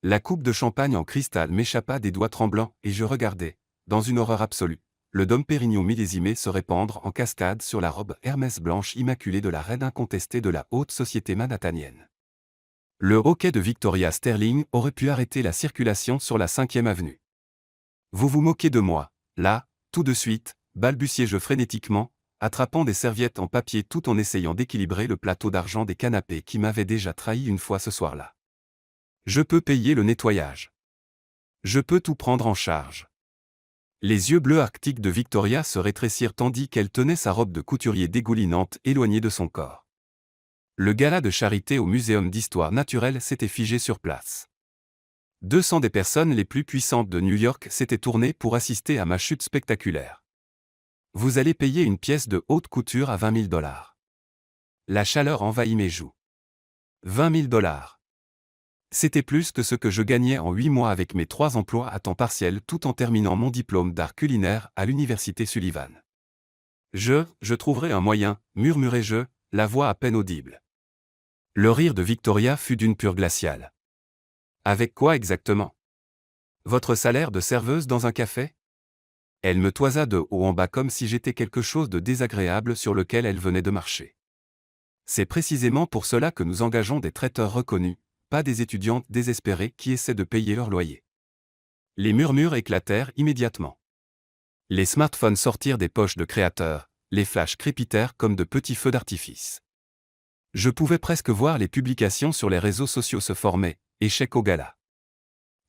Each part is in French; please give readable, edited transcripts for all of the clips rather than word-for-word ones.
La coupe de champagne en cristal m'échappa des doigts tremblants et je regardais, dans une horreur absolue, le Dom Pérignon millésimé se répandre en cascade sur la robe Hermès blanche immaculée de la reine incontestée de la haute société manhattanienne. Le hoquet de Victoria Sterling aurait pu arrêter la circulation sur la 5e avenue. Vous vous moquez de moi, là, tout de suite, balbutiai-je frénétiquement, attrapant des serviettes en papier tout en essayant d'équilibrer le plateau d'argent des canapés qui m'avait déjà trahi une fois ce soir-là. Je peux payer le nettoyage. Je peux tout prendre en charge. Les yeux bleus arctiques de Victoria se rétrécirent tandis qu'elle tenait sa robe de couturier dégoulinante éloignée de son corps. Le gala de charité au Muséum d'histoire naturelle s'était figé sur place. 200 des personnes les plus puissantes de New York s'étaient tournées pour assister à ma chute spectaculaire. Vous allez payer une pièce de haute couture à 20 000 $. La chaleur envahit mes joues. 20 000 $. C'était plus que ce que je gagnais en 8 mois avec mes 3 emplois à temps partiel tout en terminant mon diplôme d'art culinaire à l'université Sullivan. Je trouverai un moyen, murmurai-je, la voix à peine audible. Le rire de Victoria fut d'une pure glaciale. Avec quoi exactement? Votre salaire de serveuse dans un café? Elle me toisa de haut en bas comme si j'étais quelque chose de désagréable sur lequel elle venait de marcher. C'est précisément pour cela que nous engageons des traiteurs reconnus, pas des étudiantes désespérées qui essaient de payer leur loyer. Les murmures éclatèrent immédiatement. Les smartphones sortirent des poches de créateurs, les flashs crépitèrent comme de petits feux d'artifice. Je pouvais presque voir les publications sur les réseaux sociaux se former, échec au gala.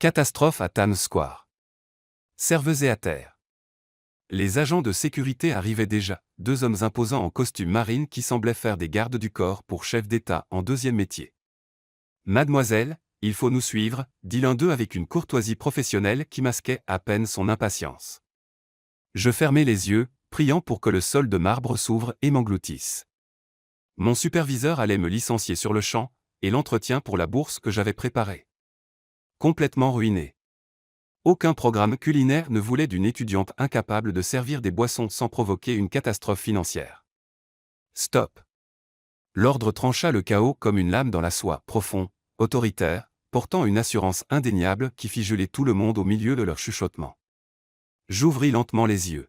Catastrophe à Times Square. Serveusée à terre. Les agents de sécurité arrivaient déjà, 2 hommes imposants en costume marine qui semblaient faire des gardes du corps pour chef d'État en 2e métier. Mademoiselle, il faut nous suivre, dit l'un d'eux avec une courtoisie professionnelle qui masquait à peine son impatience. Je fermai les yeux, priant pour que le sol de marbre s'ouvre et m'engloutisse. Mon superviseur allait me licencier sur le champ, et l'entretien pour la bourse que j'avais préparé. Complètement ruiné. Aucun programme culinaire ne voulait d'une étudiante incapable de servir des boissons sans provoquer une catastrophe financière. Stop. L'ordre trancha le chaos comme une lame dans la soie, profond, autoritaire, portant une assurance indéniable qui fit geler tout le monde au milieu de leur chuchotement. J'ouvris lentement les yeux.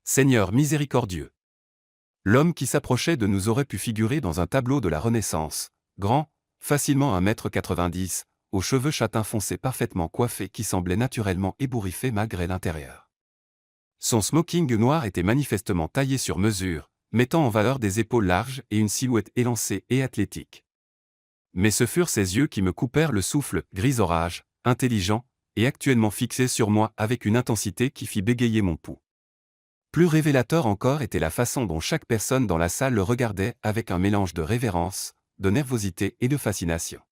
Seigneur miséricordieux. L'homme qui s'approchait de nous aurait pu figurer dans un tableau de la Renaissance, grand, facilement 1,90 m, aux cheveux châtains foncés parfaitement coiffés qui semblaient naturellement ébouriffés malgré l'intérieur. Son smoking noir était manifestement taillé sur mesure, mettant en valeur des épaules larges et une silhouette élancée et athlétique. Mais ce furent ses yeux qui me coupèrent le souffle, gris orage, intelligent, et actuellement fixés sur moi avec une intensité qui fit bégayer mon pouls. Plus révélateur encore était la façon dont chaque personne dans la salle le regardait avec un mélange de révérence, de nervosité et de fascination.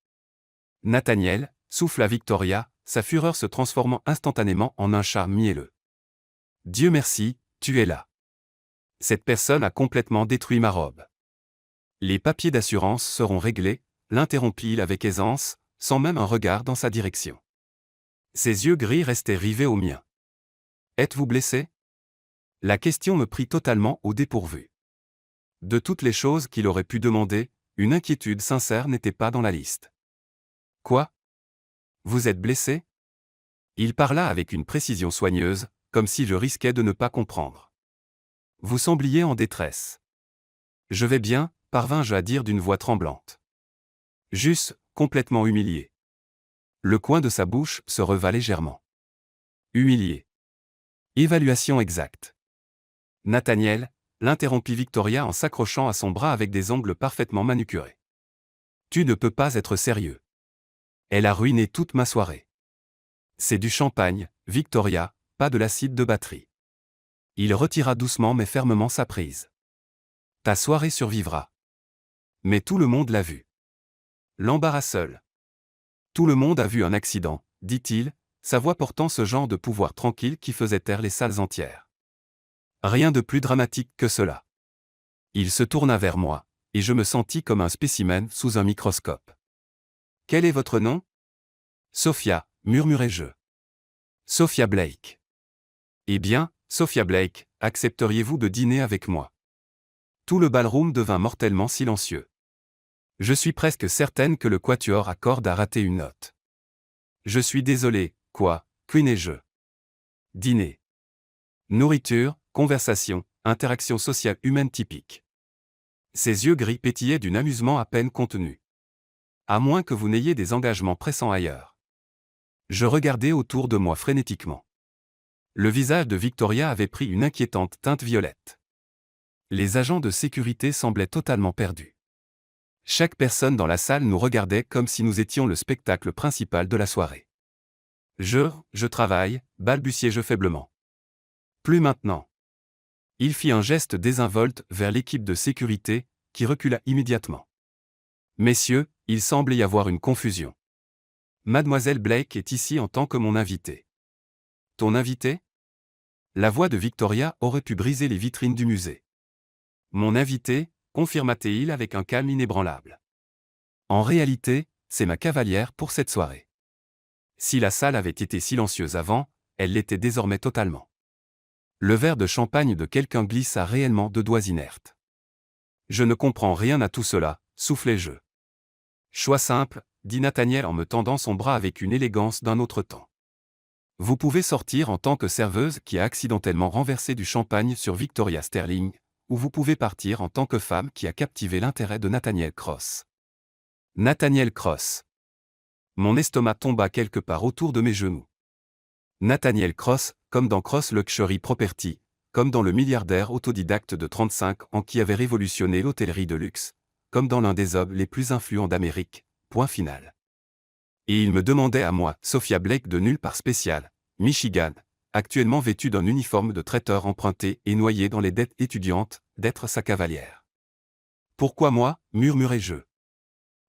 Nathaniel, souffla Victoria, sa fureur se transformant instantanément en un charme mielleux. Dieu merci, tu es là. Cette personne a complètement détruit ma robe. Les papiers d'assurance seront réglés, l'interrompit-il avec aisance, sans même un regard dans sa direction. Ses yeux gris restaient rivés aux miens. Êtes-vous blessé? La question me prit totalement au dépourvu. De toutes les choses qu'il aurait pu demander, une inquiétude sincère n'était pas dans la liste. Quoi? Vous êtes blessé? Il parla avec une précision soigneuse, comme si je risquais de ne pas comprendre. Vous sembliez en détresse. Je vais bien, parvins-je à dire d'une voix tremblante. J'eusse, complètement humilié. Le coin de sa bouche se reva légèrement. Humilié. Évaluation exacte. Nathaniel, l'interrompit Victoria en s'accrochant à son bras avec des ongles parfaitement manucurés. Tu ne peux pas être sérieux. Elle a ruiné toute ma soirée. C'est du champagne, Victoria, pas de l'acide de batterie. Il retira doucement mais fermement sa prise. Ta soirée survivra. Mais tout le monde l'a vu. L'embarras seul. Tout le monde a vu un accident, dit-il, sa voix portant ce genre de pouvoir tranquille qui faisait taire les salles entières. Rien de plus dramatique que cela. Il se tourna vers moi, et je me sentis comme un spécimen sous un microscope. Quel est votre nom? Sophia, murmurai-je. Sophia Blake. Eh bien, Sophia Blake, accepteriez-vous de dîner avec moi? Tout le ballroom devint mortellement silencieux. Je suis presque certaine que le quatuor accorde a raté une note. Je suis désolé, quoi, Queen et je. Dîner. Nourriture, conversation, interaction sociale humaine typique. Ses yeux gris pétillaient d'un amusement à peine contenu. À moins que vous n'ayez des engagements pressants ailleurs. Je regardais autour de moi frénétiquement. Le visage de Victoria avait pris une inquiétante teinte violette. Les agents de sécurité semblaient totalement perdus. Chaque personne dans la salle nous regardait comme si nous étions le spectacle principal de la soirée. Je travaille, balbutiai-je faiblement. Plus maintenant. Il fit un geste désinvolte vers l'équipe de sécurité, qui recula immédiatement. Messieurs, il semble y avoir une confusion. Mademoiselle Blake est ici en tant que mon invitée. Ton invitée ? La voix de Victoria aurait pu briser les vitrines du musée. Mon invitée, confirma-t-il avec un calme inébranlable. En réalité, c'est ma cavalière pour cette soirée. Si la salle avait été silencieuse avant, elle l'était désormais totalement. Le verre de champagne de quelqu'un glissa réellement de doigts inertes. Je ne comprends rien à tout cela, soufflai-je. Choix simple, dit Nathaniel en me tendant son bras avec une élégance d'un autre temps. Vous pouvez sortir en tant que serveuse qui a accidentellement renversé du champagne sur Victoria Sterling, ou vous pouvez partir en tant que femme qui a captivé l'intérêt de Nathaniel Cross. Nathaniel Cross. Mon estomac tomba quelque part autour de mes genoux. Nathaniel Cross, comme dans Cross Luxury Property, comme dans le milliardaire autodidacte de 35 ans qui avait révolutionné l'hôtellerie de luxe, comme dans l'un des hommes les plus influents d'Amérique, point final. Et il me demandait à moi, Sophia Blake de nulle part spéciale, Michigan, actuellement vêtue d'un uniforme de traiteur emprunté et noyée dans les dettes étudiantes, d'être sa cavalière. Pourquoi moi, murmurai-je.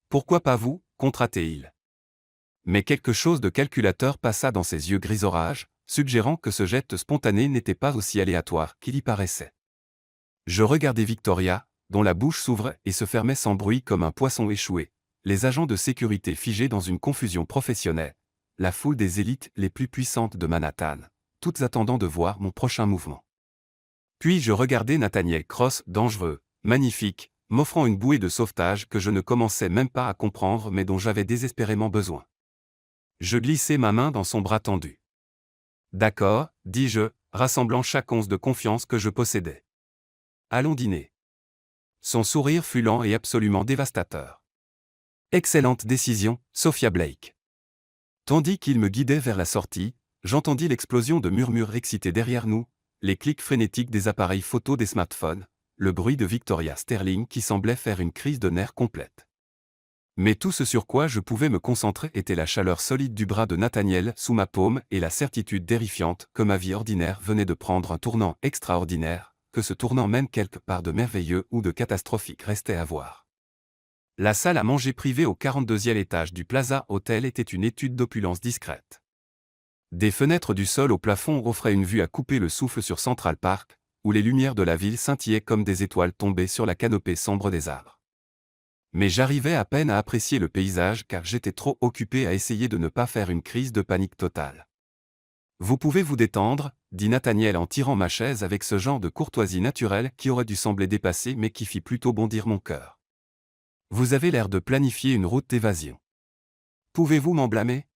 Pourquoi pas vous, contrata-t-il. Mais quelque chose de calculateur passa dans ses yeux gris orage, suggérant que ce geste spontané n'était pas aussi aléatoire qu'il y paraissait. Je regardai Victoria, dont la bouche s'ouvrait et se fermait sans bruit comme un poisson échoué, les agents de sécurité figés dans une confusion professionnelle, la foule des élites les plus puissantes de Manhattan, toutes attendant de voir mon prochain mouvement. Puis je regardai Nathaniel Cross, dangereux, magnifique, m'offrant une bouée de sauvetage que je ne commençais même pas à comprendre mais dont j'avais désespérément besoin. Je glissai ma main dans son bras tendu. D'accord, dis-je, rassemblant chaque once de confiance que je possédais. Allons dîner. Son sourire fut lent et absolument dévastateur. Excellente décision, Sophia Blake. Tandis qu'il me guidait vers la sortie, j'entendis l'explosion de murmures excités derrière nous, les clics frénétiques des appareils photo des smartphones, le bruit de Victoria Sterling qui semblait faire une crise de nerfs complète. Mais tout ce sur quoi je pouvais me concentrer était la chaleur solide du bras de Nathaniel sous ma paume et la certitude terrifiante que ma vie ordinaire venait de prendre un tournant extraordinaire, que ce tournant même quelque part de merveilleux ou de catastrophique restait à voir. La salle à manger privée au 42e étage du Plaza Hotel était une étude d'opulence discrète. Des fenêtres du sol au plafond offraient une vue à couper le souffle sur Central Park, où les lumières de la ville scintillaient comme des étoiles tombées sur la canopée sombre des arbres. Mais j'arrivais à peine à apprécier le paysage car j'étais trop occupé à essayer de ne pas faire une crise de panique totale. Vous pouvez vous détendre, dit Nathaniel en tirant ma chaise avec ce genre de courtoisie naturelle qui aurait dû sembler dépassée mais qui fit plutôt bondir mon cœur. Vous avez l'air de planifier une route d'évasion. Pouvez-vous m'en blâmer ?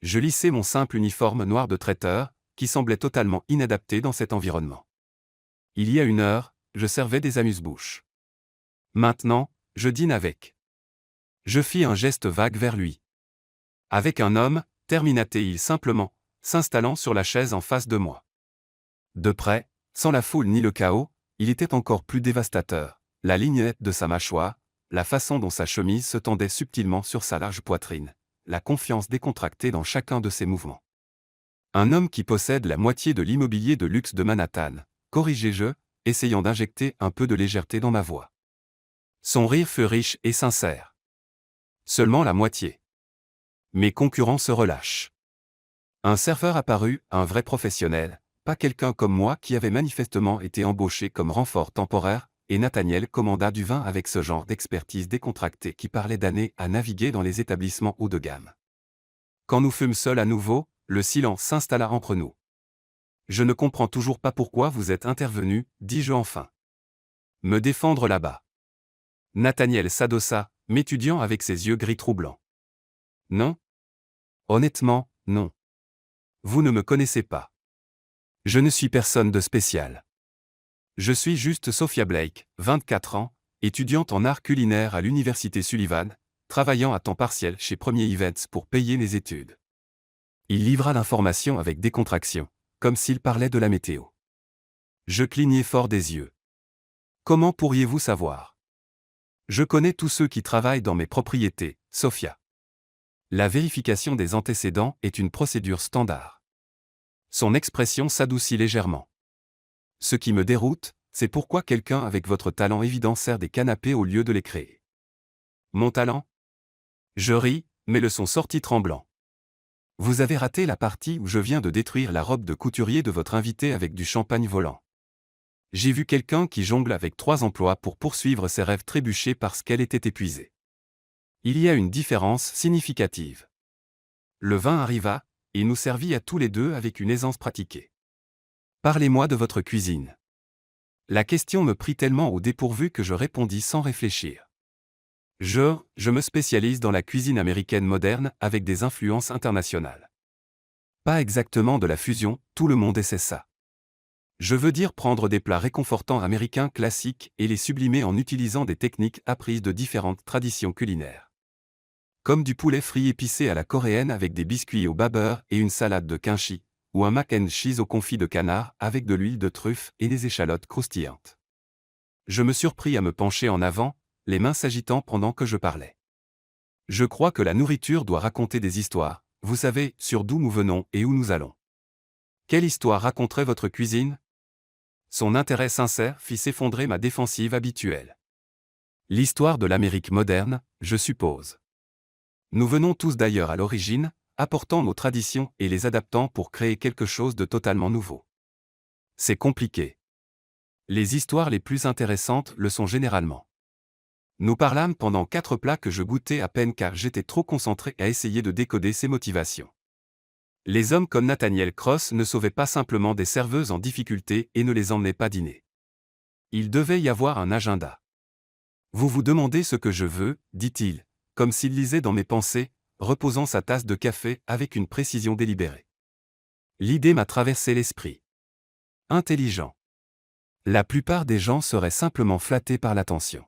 Je lissai mon simple uniforme noir de traiteur, qui semblait totalement inadapté dans cet environnement. Il y a 1 heure, je servais des amuse-bouches. Maintenant, je dîne avec. Je fis un geste vague vers lui. Avec un homme, termina-t-il simplement, s'installant sur la chaise en face de moi. De près, sans la foule ni le chaos, il était encore plus dévastateur, la ligne nette de sa mâchoire, la façon dont sa chemise se tendait subtilement sur sa large poitrine, la confiance décontractée dans chacun de ses mouvements. Un homme qui possède la moitié de l'immobilier de luxe de Manhattan, corrigeai-je, essayant d'injecter un peu de légèreté dans ma voix. Son rire fut riche et sincère. Seulement la moitié. Mes concurrents se relâchent. Un serveur apparut, un vrai professionnel, pas quelqu'un comme moi qui avait manifestement été embauché comme renfort temporaire, et Nathaniel commanda du vin avec ce genre d'expertise décontractée qui parlait d'années à naviguer dans les établissements haut de gamme. Quand nous fûmes seuls à nouveau, le silence s'installa entre nous. Je ne comprends toujours pas pourquoi vous êtes intervenu, dis-je enfin. Me défendre là-bas. Nathaniel s'adossa, m'étudiant avec ses yeux gris troublants. Non ? Honnêtement, non. Vous ne me connaissez pas. Je ne suis personne de spécial. Je suis juste Sophia Blake, 24 ans, étudiante en art culinaire à l'université Sullivan, travaillant à temps partiel chez Premier Events pour payer mes études. Il livra l'information avec décontraction, comme s'il parlait de la météo. Je clignai fort des yeux. Comment pourriez-vous savoir? Je connais tous ceux qui travaillent dans mes propriétés, Sophia. La vérification des antécédents est une procédure standard. Son expression s'adoucit légèrement. Ce qui me déroute, c'est pourquoi quelqu'un avec votre talent évident sert des canapés au lieu de les créer. Mon talent? Je ris, mais le son sortit tremblant. Vous avez raté la partie où je viens de détruire la robe de couturier de votre invité avec du champagne volant. J'ai vu quelqu'un qui jongle avec 3 emplois pour poursuivre ses rêves trébucher parce qu'elle était épuisée. Il y a une différence significative. Le vin arriva, et nous servit à tous les deux avec une aisance pratiquée. Parlez-moi de votre cuisine. La question me prit tellement au dépourvu que je répondis sans réfléchir. Je me spécialise dans la cuisine américaine moderne avec des influences internationales. Pas exactement de la fusion, tout le monde essaie ça. Je veux dire prendre des plats réconfortants américains classiques et les sublimer en utilisant des techniques apprises de différentes traditions culinaires. Comme du poulet frit épicé à la coréenne avec des biscuits au beurre et une salade de kimchi, ou un mac and cheese au confit de canard avec de l'huile de truffe et des échalotes croustillantes. Je me surpris à me pencher en avant, les mains s'agitant pendant que je parlais. Je crois que la nourriture doit raconter des histoires, vous savez, sur d'où nous venons et où nous allons. Quelle histoire raconterait votre cuisine? Son intérêt sincère fit s'effondrer ma défensive habituelle. L'histoire de l'Amérique moderne, je suppose. Nous venons tous d'ailleurs à l'origine, apportant nos traditions et les adaptant pour créer quelque chose de totalement nouveau. C'est compliqué. Les histoires les plus intéressantes le sont généralement. Nous parlâmes pendant 4 plats que je goûtais à peine car j'étais trop concentré à essayer de décoder ses motivations. Les hommes comme Nathaniel Cross ne sauvaient pas simplement des serveuses en difficulté et ne les emmenaient pas dîner. Il devait y avoir un agenda. Vous vous demandez ce que je veux, dit-il, comme s'il lisait dans mes pensées, reposant sa tasse de café avec une précision délibérée. L'idée m'a traversé l'esprit. Intelligent. La plupart des gens seraient simplement flattés par l'attention.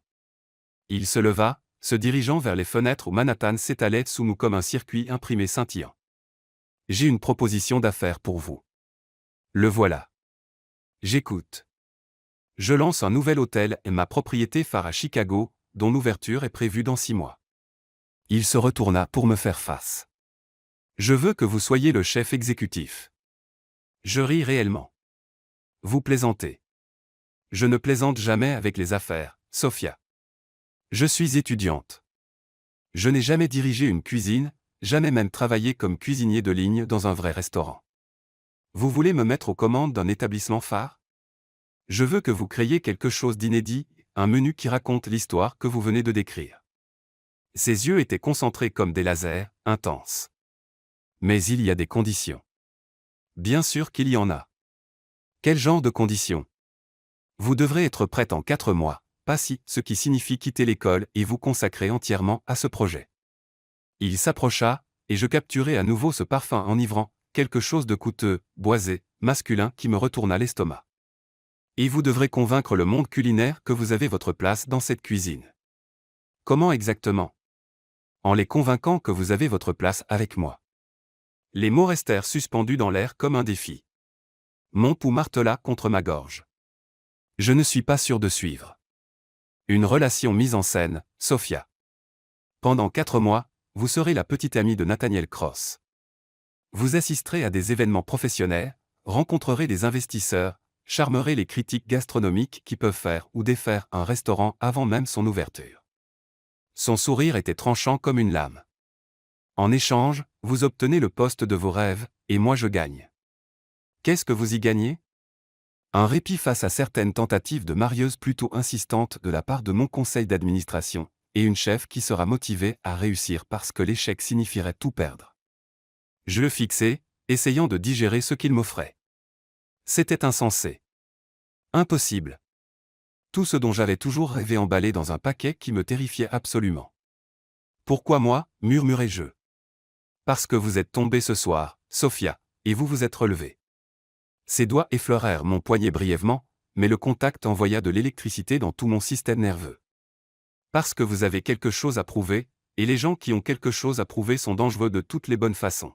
Il se leva, se dirigeant vers les fenêtres où Manhattan s'étalait sous nous comme un circuit imprimé scintillant. J'ai une proposition d'affaires pour vous. Le voilà. J'écoute. Je lance un nouvel hôtel et ma propriété phare à Chicago, dont l'ouverture est prévue dans 6 mois. Il se retourna pour me faire face. Je veux que vous soyez le chef exécutif. Je ris réellement. Vous plaisantez. Je ne plaisante jamais avec les affaires, Sophia. Je suis étudiante. Je n'ai jamais dirigé une cuisine, jamais même travaillé comme cuisinier de ligne dans un vrai restaurant. Vous voulez me mettre aux commandes d'un établissement phare? Je veux que vous créiez quelque chose d'inédit, un menu qui raconte l'histoire que vous venez de décrire. Ses yeux étaient concentrés comme des lasers, intenses. Mais il y a des conditions. Bien sûr qu'il y en a. Quel genre de conditions? Vous devrez être prête en 4 mois, pas 6, ce qui signifie quitter l'école et vous consacrer entièrement à ce projet. Il s'approcha, et je capturai à nouveau ce parfum enivrant, quelque chose de coûteux, boisé, masculin qui me retourna l'estomac. Et vous devrez convaincre le monde culinaire que vous avez votre place dans cette cuisine. Comment exactement? En les convainquant que vous avez votre place avec moi. Les mots restèrent suspendus dans l'air comme un défi. Mon pouls martela contre ma gorge. Je ne suis pas sûr de suivre. Une relation mise en scène, Sophia. Pendant 4 mois, vous serez la petite amie de Nathaniel Cross. Vous assisterez à des événements professionnels, rencontrerez des investisseurs, charmerez les critiques gastronomiques qui peuvent faire ou défaire un restaurant avant même son ouverture. Son sourire était tranchant comme une lame. En échange, vous obtenez le poste de vos rêves, et moi je gagne. Qu'est-ce que vous y gagnez? Un répit face à certaines tentatives de marieuses plutôt insistantes de la part de mon conseil d'administration, et une chef qui sera motivée à réussir parce que l'échec signifierait tout perdre. Je le fixai, essayant de digérer ce qu'il m'offrait. C'était insensé. Impossible. Tout ce dont j'avais toujours rêvé emballé dans un paquet qui me terrifiait absolument. Pourquoi moi, murmurai-je. Parce que vous êtes tombée ce soir, Sophia, et vous vous êtes relevée. » Ses doigts effleurèrent mon poignet brièvement, mais le contact envoya de l'électricité dans tout mon système nerveux. Parce que vous avez quelque chose à prouver, et les gens qui ont quelque chose à prouver sont dangereux de toutes les bonnes façons.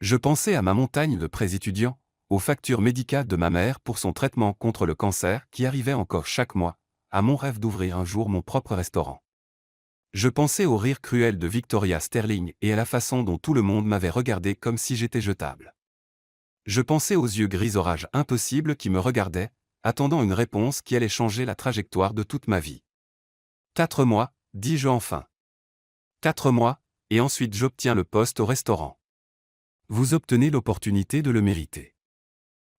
Je pensais à ma montagne de prêts étudiants, aux factures médicales de ma mère pour son traitement contre le cancer qui arrivait encore chaque mois, à mon rêve d'ouvrir un jour mon propre restaurant. Je pensais au rire cruel de Victoria Sterling et à la façon dont tout le monde m'avait regardé comme si j'étais jetable. Je pensais aux yeux gris orage impossibles qui me regardaient, attendant une réponse qui allait changer la trajectoire de toute ma vie. 4 mois, dis-je enfin. 4 mois, et ensuite j'obtiens le poste au restaurant. Vous obtenez l'opportunité de le mériter.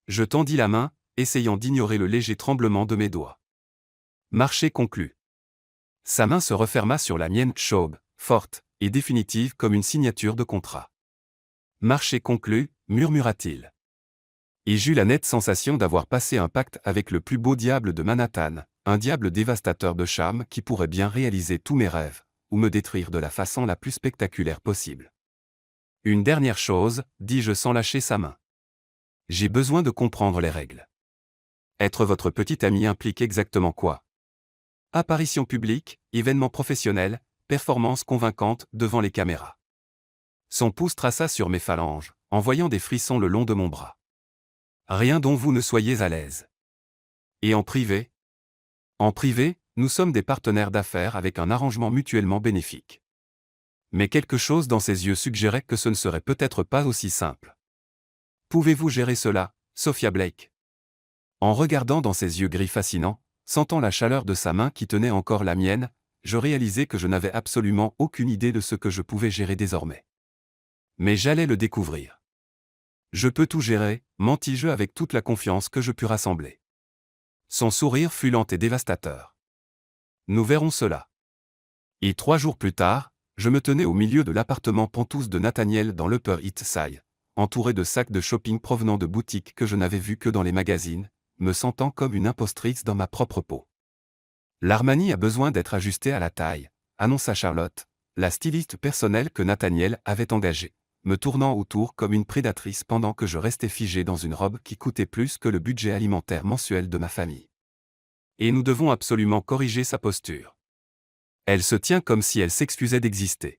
Je tendis la main, essayant d'ignorer le léger tremblement de mes doigts. Marché conclu. Sa main se referma sur la mienne, chaude, forte, et définitive comme une signature de contrat. Marché conclu, murmura-t-il. Et j'eus la nette sensation d'avoir passé un pacte avec le plus beau diable de Manhattan, un diable dévastateur de charme qui pourrait bien réaliser tous mes rêves, ou me détruire de la façon la plus spectaculaire possible. Une dernière chose, dis-je sans lâcher sa main. J'ai besoin de comprendre les règles. Être votre petit ami implique exactement quoi? Apparition publique, événement professionnel, performance convaincante devant les caméras. Son pouce traça sur mes phalanges, envoyant des frissons le long de mon bras. Rien dont vous ne soyez à l'aise. Et en privé? En privé, nous sommes des partenaires d'affaires avec un arrangement mutuellement bénéfique. Mais quelque chose dans ses yeux suggérait que ce ne serait peut-être pas aussi simple. Pouvez-vous gérer cela, Sophia Blake? En regardant dans ses yeux gris fascinants, sentant la chaleur de sa main qui tenait encore la mienne, je réalisai que je n'avais absolument aucune idée de ce que je pouvais gérer désormais. Mais j'allais le découvrir. Je peux tout gérer, mentis-je avec toute la confiance que je pus rassembler. Son sourire fut lent et dévastateur. Nous verrons cela. Et 3 jours plus tard, je me tenais au milieu de l'appartement penthouse de Nathaniel dans l'Upper East Side, entouré de sacs de shopping provenant de boutiques que je n'avais vues que dans les magazines, me sentant comme une impostrice dans ma propre peau. L'Armani a besoin d'être ajusté à la taille, annonça Charlotte, la styliste personnelle que Nathaniel avait engagée, me tournant autour comme une prédatrice pendant que je restais figé dans une robe qui coûtait plus que le budget alimentaire mensuel de ma famille. Et nous devons absolument corriger sa posture. Elle se tient comme si elle s'excusait d'exister.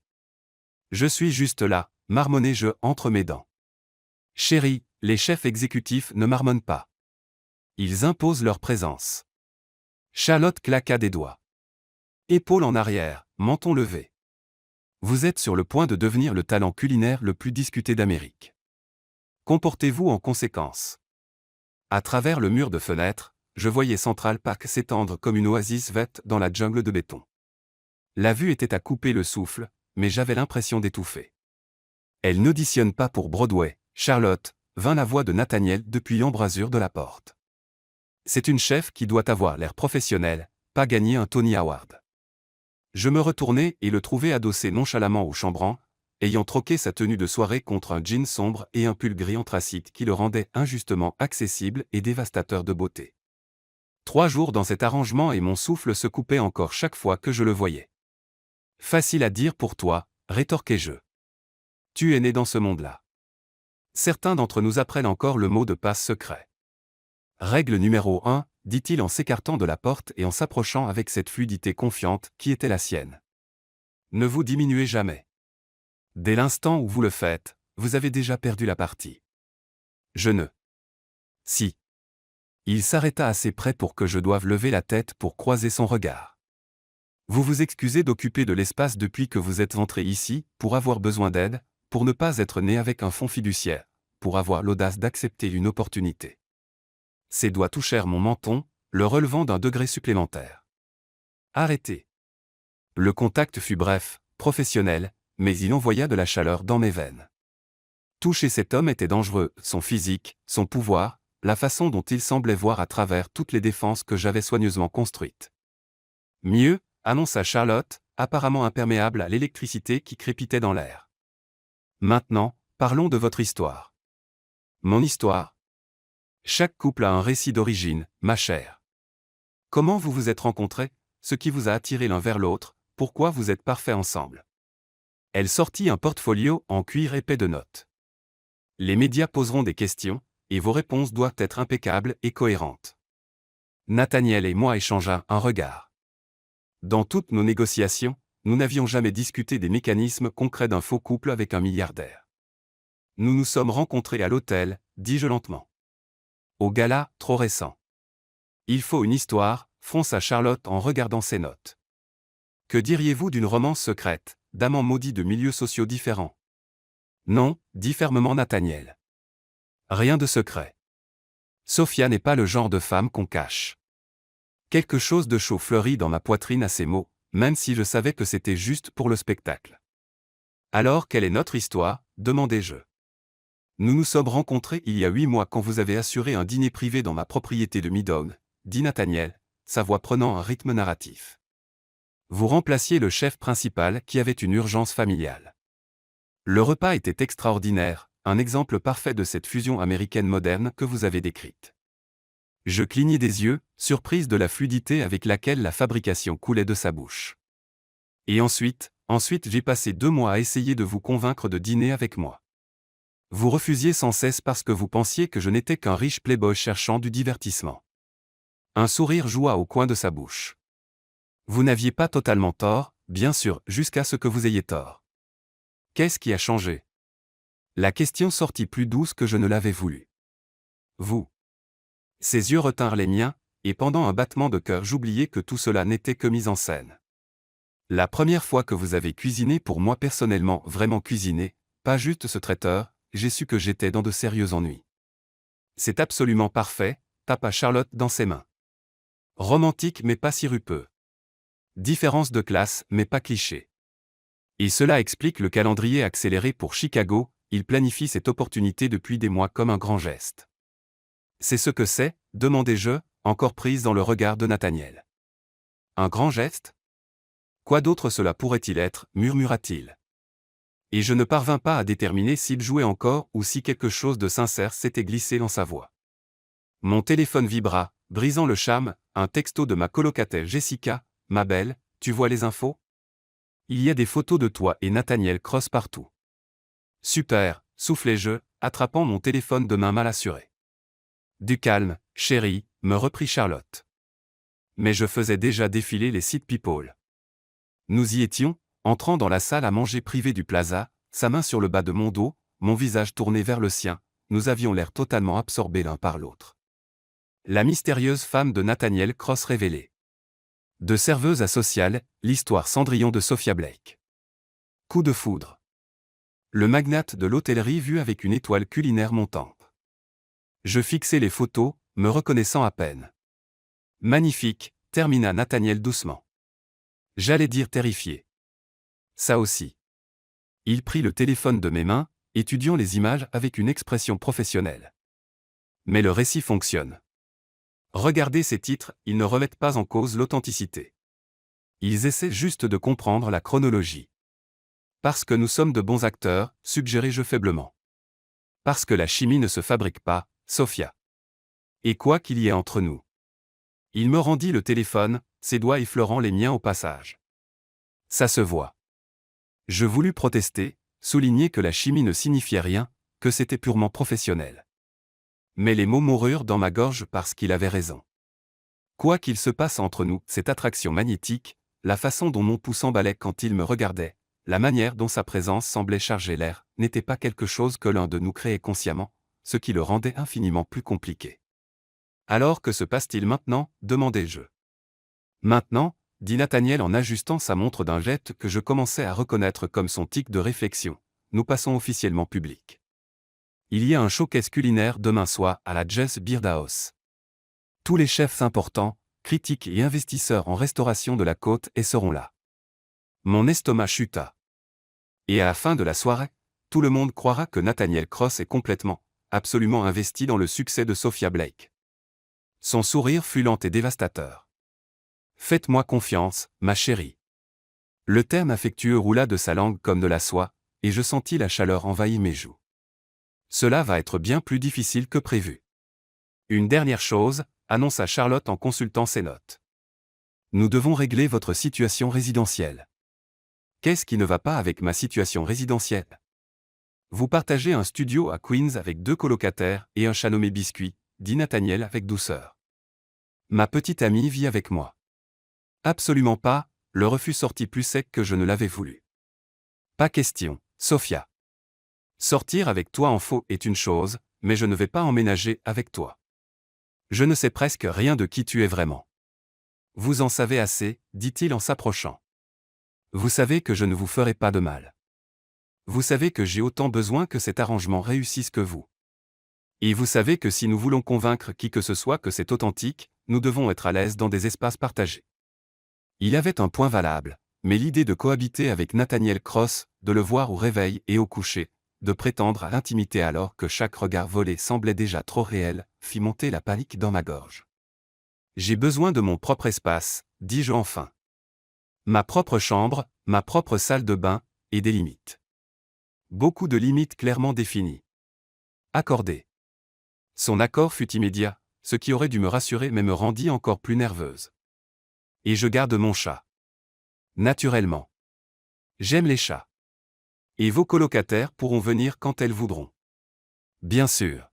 Je suis juste là, marmonnai-je entre mes dents. Chérie, les chefs exécutifs ne marmonnent pas. Ils imposent leur présence. Charlotte claqua des doigts. Épaules en arrière, menton levé. Vous êtes sur le point de devenir le talent culinaire le plus discuté d'Amérique. Comportez-vous en conséquence. À travers le mur de fenêtre, je voyais Central Park s'étendre comme une oasis verte dans la jungle de béton. La vue était à couper le souffle, mais j'avais l'impression d'étouffer. Elle n'auditionne pas pour Broadway, Charlotte, vint la voix de Nathaniel depuis l'embrasure de la porte. C'est une chef qui doit avoir l'air professionnel, pas gagner un Tony Award. Je me retournai et le trouvai adossé nonchalamment au chambranle, ayant troqué sa tenue de soirée contre un jean sombre et un pull gris anthracite qui le rendait injustement accessible et dévastateur de beauté. 3 jours dans cet arrangement et mon souffle se coupait encore chaque fois que je le voyais. Facile à dire pour toi, rétorquai-je. Tu es né dans ce monde-là. Certains d'entre nous apprennent encore le mot de passe secret. Règle numéro 1, dit-il en s'écartant de la porte et en s'approchant avec cette fluidité confiante qui était la sienne. Ne vous diminuez jamais. Dès l'instant où vous le faites, vous avez déjà perdu la partie. Je ne. Si. Il s'arrêta assez près pour que je doive lever la tête pour croiser son regard. Vous vous excusez d'occuper de l'espace depuis que vous êtes entré ici, pour avoir besoin d'aide, pour ne pas être né avec un fonds fiduciaire, pour avoir l'audace d'accepter une opportunité. Ses doigts touchèrent mon menton, le relevant d'un degré supplémentaire. Arrêtez. Le contact fut bref, professionnel, mais il envoya de la chaleur dans mes veines. Toucher cet homme était dangereux, son physique, son pouvoir, la façon dont il semblait voir à travers toutes les défenses que j'avais soigneusement construites. Mieux, annonça Charlotte, apparemment imperméable à l'électricité qui crépitait dans l'air. Maintenant, parlons de votre histoire. Mon histoire. Chaque couple a un récit d'origine, ma chère. Comment vous vous êtes rencontrés, ce qui vous a attiré l'un vers l'autre, pourquoi vous êtes parfaits ensemble. Elle sortit un portfolio en cuir épais de notes. Les médias poseront des questions, et vos réponses doivent être impeccables et cohérentes. Nathaniel et moi échangea un regard. Dans toutes nos négociations, nous n'avions jamais discuté des mécanismes concrets d'un faux couple avec un milliardaire. Nous nous sommes rencontrés à l'hôtel, dis-je lentement. Au gala, trop récent. Il faut une histoire, fronça Charlotte en regardant ses notes. Que diriez-vous d'une romance secrète, d'amants maudits de milieux sociaux différents? Non, dit fermement Nathaniel. Rien de secret. Sophia n'est pas le genre de femme qu'on cache. Quelque chose de chaud fleurit dans ma poitrine à ces mots, même si je savais que c'était juste pour le spectacle. Alors quelle est notre histoire? Demandai-je. Nous nous sommes rencontrés il y a 8 mois quand vous avez assuré un dîner privé dans ma propriété de Midog, dit Nathaniel, sa voix prenant un rythme narratif. Vous remplaciez le chef principal qui avait une urgence familiale. Le repas était extraordinaire, un exemple parfait de cette fusion américaine moderne que vous avez décrite. Je clignai des yeux, surprise de la fluidité avec laquelle la fabrication coulait de sa bouche. Et ensuite j'ai passé 2 mois à essayer de vous convaincre de dîner avec moi. Vous refusiez sans cesse parce que vous pensiez que je n'étais qu'un riche playboy cherchant du divertissement. Un sourire joua au coin de sa bouche. Vous n'aviez pas totalement tort, bien sûr, jusqu'à ce que vous ayez tort. Qu'est-ce qui a changé? La question sortit plus douce que je ne l'avais voulu. Vous. Ses yeux retinrent les miens, et pendant un battement de cœur j'oubliai que tout cela n'était que mise en scène. La première fois que vous avez cuisiné pour moi personnellement, vraiment cuisiné, pas juste ce traiteur, j'ai su que j'étais dans de sérieux ennuis. C'est absolument parfait, tapa Charlotte dans ses mains. Romantique mais pas sirupeux. Différence de classe mais pas cliché. Et cela explique le calendrier accéléré pour Chicago, il planifie cette opportunité depuis des mois comme un grand geste. C'est ce que c'est, demandai-je, encore prise dans le regard de Nathaniel. Un grand geste? Quoi d'autre cela pourrait-il être, murmura-t-il. Et je ne parvins pas à déterminer s'il jouait encore ou si quelque chose de sincère s'était glissé dans sa voix. Mon téléphone vibra, brisant le charme, un texto de ma colocataire Jessica, ma belle, tu vois les infos? Il y a des photos de toi et Nathaniel Cross partout. Super, soufflai-je, attrapant mon téléphone de main mal assurée. Du calme, chérie, me reprit Charlotte. Mais je faisais déjà défiler les sites People. Nous y étions, entrant dans la salle à manger privée du Plaza, sa main sur le bas de mon dos, mon visage tourné vers le sien, nous avions l'air totalement absorbés l'un par l'autre. La mystérieuse femme de Nathaniel Cross révélée. De serveuse à sociale, l'histoire Cendrillon de Sophia Blake. Coup de foudre. Le magnate de l'hôtellerie vu avec une étoile culinaire montante. Je fixai les photos, me reconnaissant à peine. Magnifique, termina Nathaniel doucement. J'allais dire terrifié. Ça aussi. Il prit le téléphone de mes mains, étudiant les images avec une expression professionnelle. Mais le récit fonctionne. Regardez ces titres, ils ne remettent pas en cause l'authenticité. Ils essaient juste de comprendre la chronologie. Parce que nous sommes de bons acteurs, suggérai-je faiblement. Parce que la chimie ne se fabrique pas, Sophia. Et quoi qu'il y ait entre nous. Il me rendit le téléphone, ses doigts effleurant les miens au passage. Ça se voit. Je voulus protester, souligner que la chimie ne signifiait rien, que c'était purement professionnel. Mais les mots moururent dans ma gorge parce qu'il avait raison. Quoi qu'il se passe entre nous, cette attraction magnétique, la façon dont mon pouce emballait quand il me regardait, la manière dont sa présence semblait charger l'air, n'était pas quelque chose que l'un de nous créait consciemment, ce qui le rendait infiniment plus compliqué. Alors que se passe-t-il maintenant? Demandai-je. Maintenant, dit Nathaniel en ajustant sa montre d'un jet que je commençais à reconnaître comme son tic de réflexion, nous passons officiellement public. Il y a un showcase culinaire demain soir à la Jazz Beard House. Tous les chefs importants, critiques et investisseurs en restauration de la côte seront là. Mon estomac chuta. Et à la fin de la soirée, tout le monde croira que Nathaniel Cross est complètement, absolument investi dans le succès de Sophia Blake. Son sourire fut lent et dévastateur. Faites-moi confiance, ma chérie. Le terme affectueux roula de sa langue comme de la soie, et je sentis la chaleur envahir mes joues. Cela va être bien plus difficile que prévu. Une dernière chose, annonça Charlotte en consultant ses notes. Nous devons régler votre situation résidentielle. Qu'est-ce qui ne va pas avec ma situation résidentielle? Vous partagez un studio à Queens avec 2 colocataires et un chat nommé Biscuit, dit Nathaniel avec douceur. Ma petite amie vit avec moi. Absolument pas, le refus sortit plus sec que je ne l'avais voulu. Pas question, Sophia. Sortir avec toi en faux est une chose, mais je ne vais pas emménager avec toi. Je ne sais presque rien de qui tu es vraiment. Vous en savez assez, dit-il en s'approchant. Vous savez que je ne vous ferai pas de mal. Vous savez que j'ai autant besoin que cet arrangement réussisse que vous. Et vous savez que si nous voulons convaincre qui que ce soit que c'est authentique, nous devons être à l'aise dans des espaces partagés. Il avait un point valable, mais l'idée de cohabiter avec Nathaniel Cross, de le voir au réveil et au coucher, de prétendre à l'intimité alors que chaque regard volé semblait déjà trop réel, fit monter la panique dans ma gorge. J'ai besoin de mon propre espace, dis-je enfin. Ma propre chambre, ma propre salle de bain, et des limites. Beaucoup de limites clairement définies. Accordées. Son accord fut immédiat, ce qui aurait dû me rassurer mais me rendit encore plus nerveuse. Et je garde mon chat. Naturellement. J'aime les chats. Et vos colocataires pourront venir quand elles voudront. Bien sûr.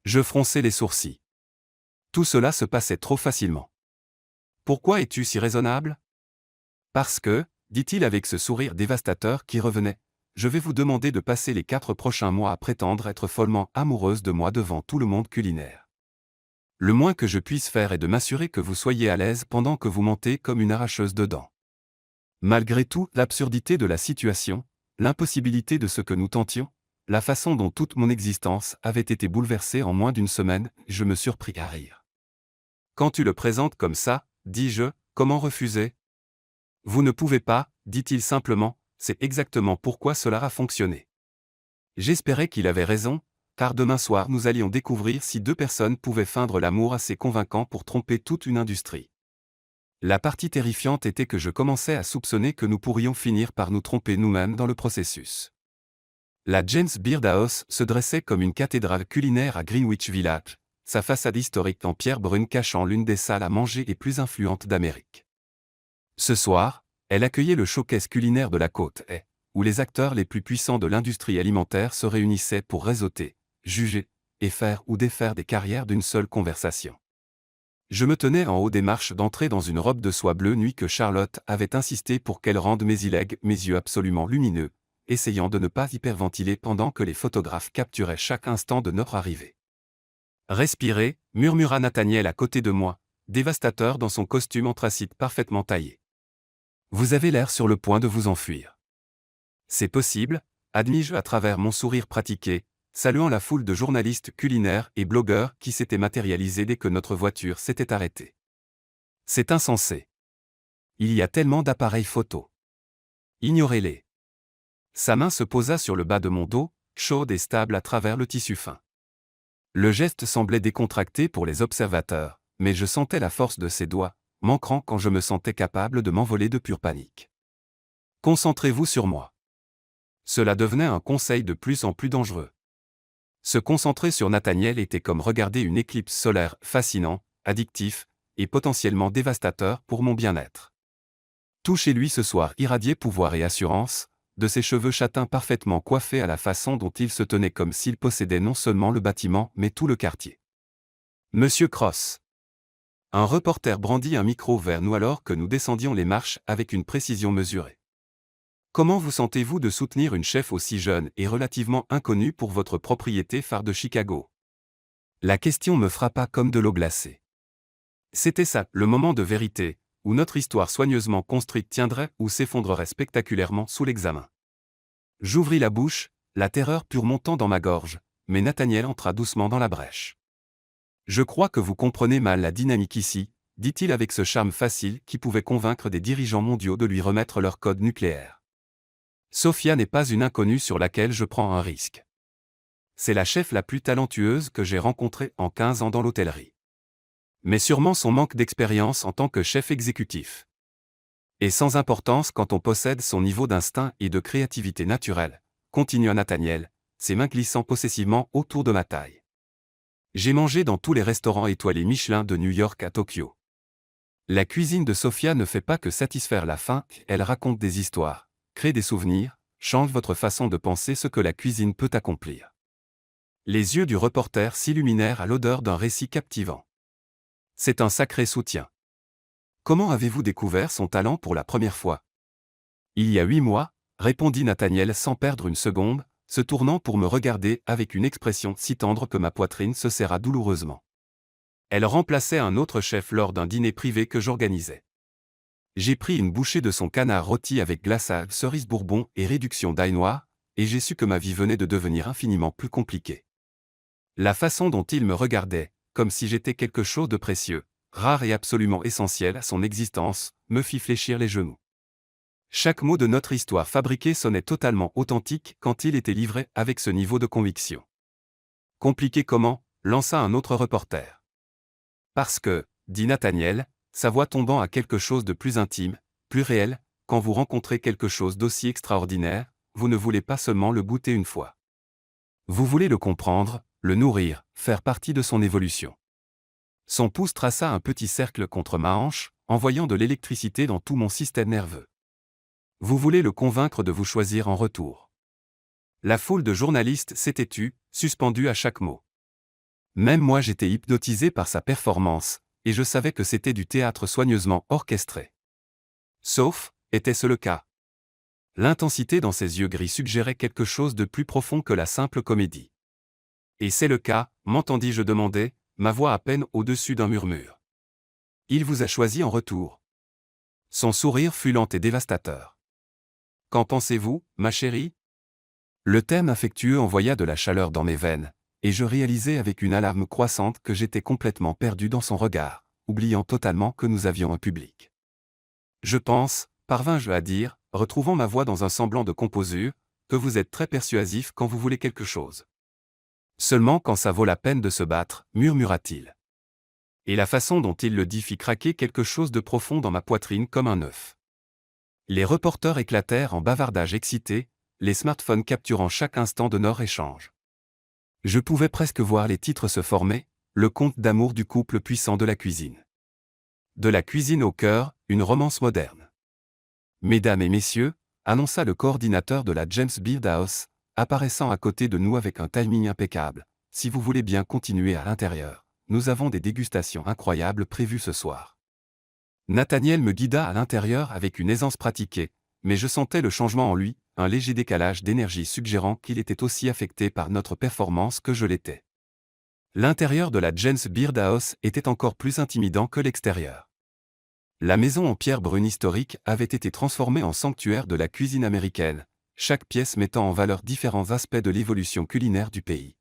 Je fronçai les sourcils. Tout cela se passait trop facilement. Pourquoi es-tu si raisonnable? Parce que, dit-il avec ce sourire dévastateur qui revenait, je vais vous demander de passer les 4 prochains mois à prétendre être follement amoureuse de moi devant tout le monde culinaire. Le moins que je puisse faire est de m'assurer que vous soyez à l'aise pendant que vous mentez comme une arracheuse de dents. Malgré tout, l'absurdité de la situation, l'impossibilité de ce que nous tentions, la façon dont toute mon existence avait été bouleversée en moins d'une semaine, je me surpris à rire. Quand tu le présentes comme ça, dis-je, comment refuser? Vous ne pouvez pas, dit-il simplement, c'est exactement pourquoi cela a fonctionné. J'espérais qu'il avait raison, car demain soir nous allions découvrir si 2 personnes pouvaient feindre l'amour assez convaincant pour tromper toute une industrie. La partie terrifiante était que je commençais à soupçonner que nous pourrions finir par nous tromper nous-mêmes dans le processus. La James Beard House se dressait comme une cathédrale culinaire à Greenwich Village, sa façade historique en pierre brune cachant l'une des salles à manger les plus influentes d'Amérique. Ce soir, elle accueillait le showcase culinaire de la côte Est, où les acteurs les plus puissants de l'industrie alimentaire se réunissaient pour réseauter, juger, et faire ou défaire des carrières d'une seule conversation. Je me tenais en haut des marches d'entrée dans une robe de soie bleu nuit que Charlotte avait insisté pour qu'elle rende mes yeux absolument lumineux, essayant de ne pas hyperventiler pendant que les photographes capturaient chaque instant de notre arrivée. Respirez, murmura Nathaniel à côté de moi, dévastateur dans son costume anthracite parfaitement taillé. Vous avez l'air sur le point de vous enfuir. C'est possible, admis-je à travers mon sourire pratiqué, saluant la foule de journalistes culinaires et blogueurs qui s'étaient matérialisés dès que notre voiture s'était arrêtée. C'est insensé. Il y a tellement d'appareils photo. Ignorez-les. Sa main se posa sur le bas de mon dos, chaude et stable à travers le tissu fin. Le geste semblait décontracté pour les observateurs, mais je sentais la force de ses doigts, manquant quand je me sentais capable de m'envoler de pure panique. Concentrez-vous sur moi. Cela devenait un conseil de plus en plus dangereux. Se concentrer sur Nathaniel était comme regarder une éclipse solaire fascinant, addictif, et potentiellement dévastateur pour mon bien-être. Tout chez lui ce soir irradiait pouvoir et assurance, de ses cheveux châtains parfaitement coiffés à la façon dont il se tenait comme s'il possédait non seulement le bâtiment mais tout le quartier. Monsieur Cross. Un reporter brandit un micro vers nous alors que nous descendions les marches avec une précision mesurée. Comment vous sentez-vous de soutenir une chef aussi jeune et relativement inconnue pour votre propriété phare de Chicago? La question me frappa comme de l'eau glacée. C'était ça, le moment de vérité, où notre histoire soigneusement construite tiendrait ou s'effondrerait spectaculairement sous l'examen. J'ouvris la bouche, la terreur pure montant dans ma gorge, mais Nathaniel entra doucement dans la brèche. Je crois que vous comprenez mal la dynamique ici, dit-il avec ce charme facile qui pouvait convaincre des dirigeants mondiaux de lui remettre leur code nucléaire. Sophia n'est pas une inconnue sur laquelle je prends un risque. C'est la chef la plus talentueuse que j'ai rencontrée en 15 ans dans l'hôtellerie. Mais sûrement son manque d'expérience en tant que chef exécutif. Et sans importance quand on possède son niveau d'instinct et de créativité naturelle, continua Nathaniel, ses mains glissant possessivement autour de ma taille. J'ai mangé dans tous les restaurants étoilés Michelin de New York à Tokyo. La cuisine de Sophia ne fait pas que satisfaire la faim, elle raconte des histoires, crée des souvenirs, change votre façon de penser ce que la cuisine peut accomplir. Les yeux du reporter s'illuminèrent à l'odeur d'un récit captivant. C'est un sacré soutien. Comment avez-vous découvert son talent pour la première fois? Il y a 8 mois, répondit Nathaniel sans perdre une seconde, se tournant pour me regarder avec une expression si tendre que ma poitrine se serra douloureusement. Elle remplaçait un autre chef lors d'un dîner privé que j'organisais. J'ai pris une bouchée de son canard rôti avec glaçage, cerise bourbon et réduction d'ail noir, et j'ai su que ma vie venait de devenir infiniment plus compliquée. La façon dont il me regardait, comme si j'étais quelque chose de précieux, rare et absolument essentiel à son existence, me fit fléchir les genoux. Chaque mot de notre histoire fabriquée sonnait totalement authentique quand il était livré avec ce niveau de conviction. Compliqué comment? Lança un autre reporter. Parce que, dit Nathaniel, sa voix tombant à quelque chose de plus intime, plus réel, quand vous rencontrez quelque chose d'aussi extraordinaire, vous ne voulez pas seulement le goûter une fois. Vous voulez le comprendre, le nourrir, faire partie de son évolution. Son pouce traça un petit cercle contre ma hanche, envoyant de l'électricité dans tout mon système nerveux. Vous voulez le convaincre de vous choisir en retour. La foule de journalistes s'était tue, suspendue à chaque mot. Même moi j'étais hypnotisé par sa performance, et je savais que c'était du théâtre soigneusement orchestré. Sauf, était-ce le cas? L'intensité dans ses yeux gris suggérait quelque chose de plus profond que la simple comédie. Et c'est le cas, m'entendis-je demander, ma voix à peine au-dessus d'un murmure. Il vous a choisi en retour. Son sourire fut lent et dévastateur. Qu'en pensez-vous, ma chérie? Le thème affectueux envoya de la chaleur dans mes veines, et je réalisai avec une alarme croissante que j'étais complètement perdu dans son regard, oubliant totalement que nous avions un public. Je pense, parvins-je à dire, retrouvant ma voix dans un semblant de composure, que vous êtes très persuasif quand vous voulez quelque chose. Seulement quand ça vaut la peine de se battre, murmura-t-il. Et la façon dont il le dit fit craquer quelque chose de profond dans ma poitrine comme un œuf. Les reporters éclatèrent en bavardage excité, les smartphones capturant chaque instant de leur échange. Je pouvais presque voir les titres se former, le conte d'amour du couple puissant de la cuisine. De la cuisine au cœur, une romance moderne. Mesdames et messieurs, annonça le coordinateur de la James Beard House, apparaissant à côté de nous avec un timing impeccable. Si vous voulez bien continuer à l'intérieur, nous avons des dégustations incroyables prévues ce soir. Nathaniel me guida à l'intérieur avec une aisance pratiquée, mais je sentais le changement en lui, un léger décalage d'énergie suggérant qu'il était aussi affecté par notre performance que je l'étais. L'intérieur de la James Beard House était encore plus intimidant que l'extérieur. La maison en pierre brune historique avait été transformée en sanctuaire de la cuisine américaine, chaque pièce mettant en valeur différents aspects de l'évolution culinaire du pays.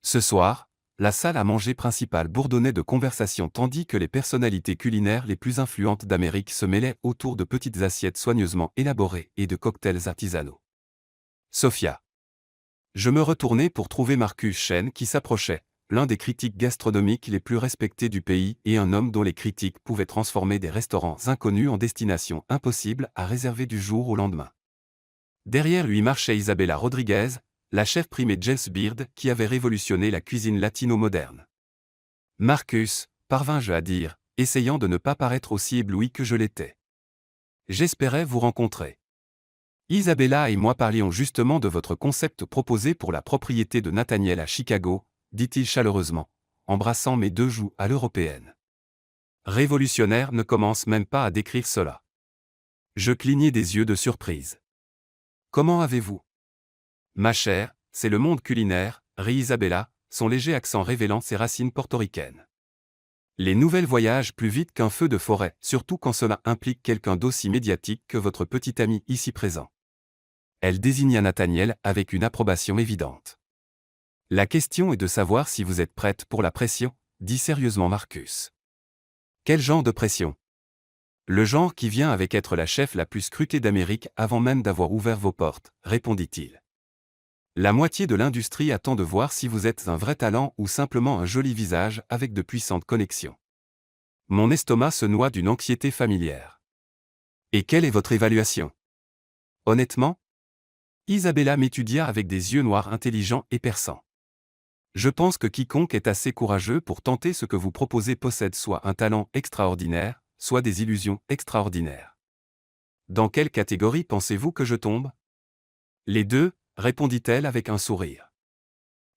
Ce soir, la salle à manger principale bourdonnait de conversations tandis que les personnalités culinaires les plus influentes d'Amérique se mêlaient autour de petites assiettes soigneusement élaborées et de cocktails artisanaux. Sophia. Je me retournai pour trouver Marcus Chen qui s'approchait, l'un des critiques gastronomiques les plus respectés du pays et un homme dont les critiques pouvaient transformer des restaurants inconnus en destinations impossibles à réserver du jour au lendemain. Derrière lui marchait Isabella Rodriguez, la chef primée James Beard qui avait révolutionné la cuisine latino-moderne. Marcus, parvins-je à dire, essayant de ne pas paraître aussi ébloui que je l'étais. J'espérais vous rencontrer. Isabella et moi parlions justement de votre concept proposé pour la propriété de Nathaniel à Chicago, dit-il chaleureusement, embrassant mes deux joues à l'européenne. Révolutionnaire ne commence même pas à décrire cela. Je clignai des yeux de surprise. Comment avez-vous? Ma chère, c'est le monde culinaire, rit Isabella, son léger accent révélant ses racines portoricaines. Les nouvelles voyagent plus vite qu'un feu de forêt, surtout quand cela implique quelqu'un d'aussi médiatique que votre petit ami ici présent. Elle désigna Nathaniel avec une approbation évidente. La question est de savoir si vous êtes prête pour la pression, dit sérieusement Marcus. Quel genre de pression? Le genre qui vient avec être la chef la plus scrutée d'Amérique avant même d'avoir ouvert vos portes, répondit-il. La moitié de l'industrie attend de voir si vous êtes un vrai talent ou simplement un joli visage avec de puissantes connexions. Mon estomac se noie d'une anxiété familière. Et quelle est votre évaluation? Honnêtement? Isabella m'étudia avec des yeux noirs intelligents et perçants. Je pense que quiconque est assez courageux pour tenter ce que vous proposez possède soit un talent extraordinaire, soit des illusions extraordinaires. Dans quelle catégorie pensez-vous que je tombe? Les deux, répondit-elle avec un sourire.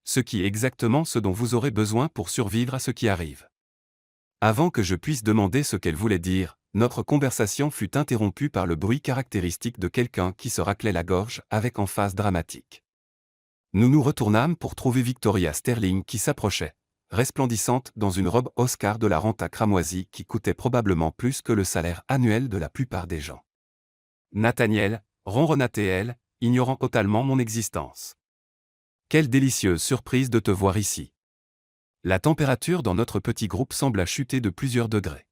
Ce qui est exactement ce dont vous aurez besoin pour survivre à ce qui arrive. Avant que je puisse demander ce qu'elle voulait dire, notre conversation fut interrompue par le bruit caractéristique de quelqu'un qui se raclait la gorge avec emphase dramatique. Nous nous retournâmes pour trouver Victoria Sterling qui s'approchait, resplendissante dans une robe Oscar de la renta cramoisie qui coûtait probablement plus que le salaire annuel de la plupart des gens. Nathaniel, ronronna-t-elle, ignorant totalement mon existence. Quelle délicieuse surprise de te voir ici. La température dans notre petit groupe sembla chuter de plusieurs degrés.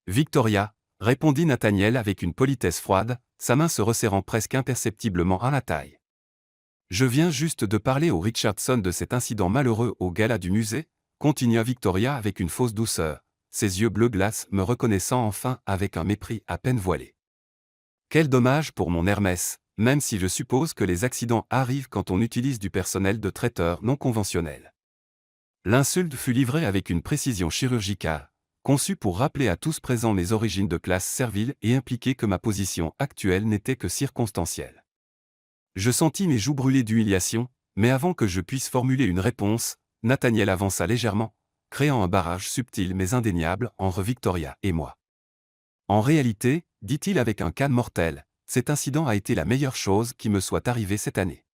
Victoria, répondit Nathaniel avec une politesse froide, sa main se resserrant presque imperceptiblement à la taille. Je viens juste de parler au Richardson de cet incident malheureux au gala du musée, continua Victoria avec une fausse douceur, ses yeux bleu glace me reconnaissant enfin avec un mépris à peine voilé. Quel dommage pour mon Hermès, même si je suppose que les accidents arrivent quand on utilise du personnel de traiteur non conventionnel. L'insulte fut livrée avec une précision chirurgicale, conçue pour rappeler à tous présents mes origines de classe servile et impliquer que ma position actuelle n'était que circonstancielle. Je sentis mes joues brûler d'humiliation, mais avant que je puisse formuler une réponse, Nathaniel avança légèrement, créant un barrage subtil mais indéniable entre Victoria et moi. En réalité, dit-il avec un calme mortel, cet incident a été la meilleure chose qui me soit arrivée cette année.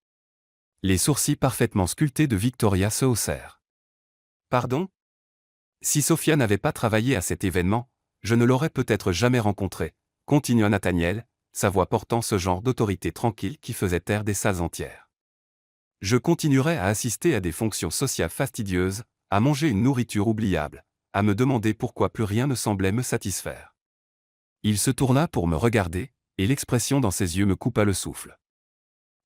Les sourcils parfaitement sculptés de Victoria se haussèrent. Pardon? Si Sophia n'avait pas travaillé à cet événement, je ne l'aurais peut-être jamais rencontrée, continua Nathaniel, sa voix portant ce genre d'autorité tranquille qui faisait taire des salles entières. Je continuerais à assister à des fonctions sociales fastidieuses, à manger une nourriture oubliable, à me demander pourquoi plus rien ne semblait me satisfaire. Il se tourna pour me regarder, et l'expression dans ses yeux me coupa le souffle.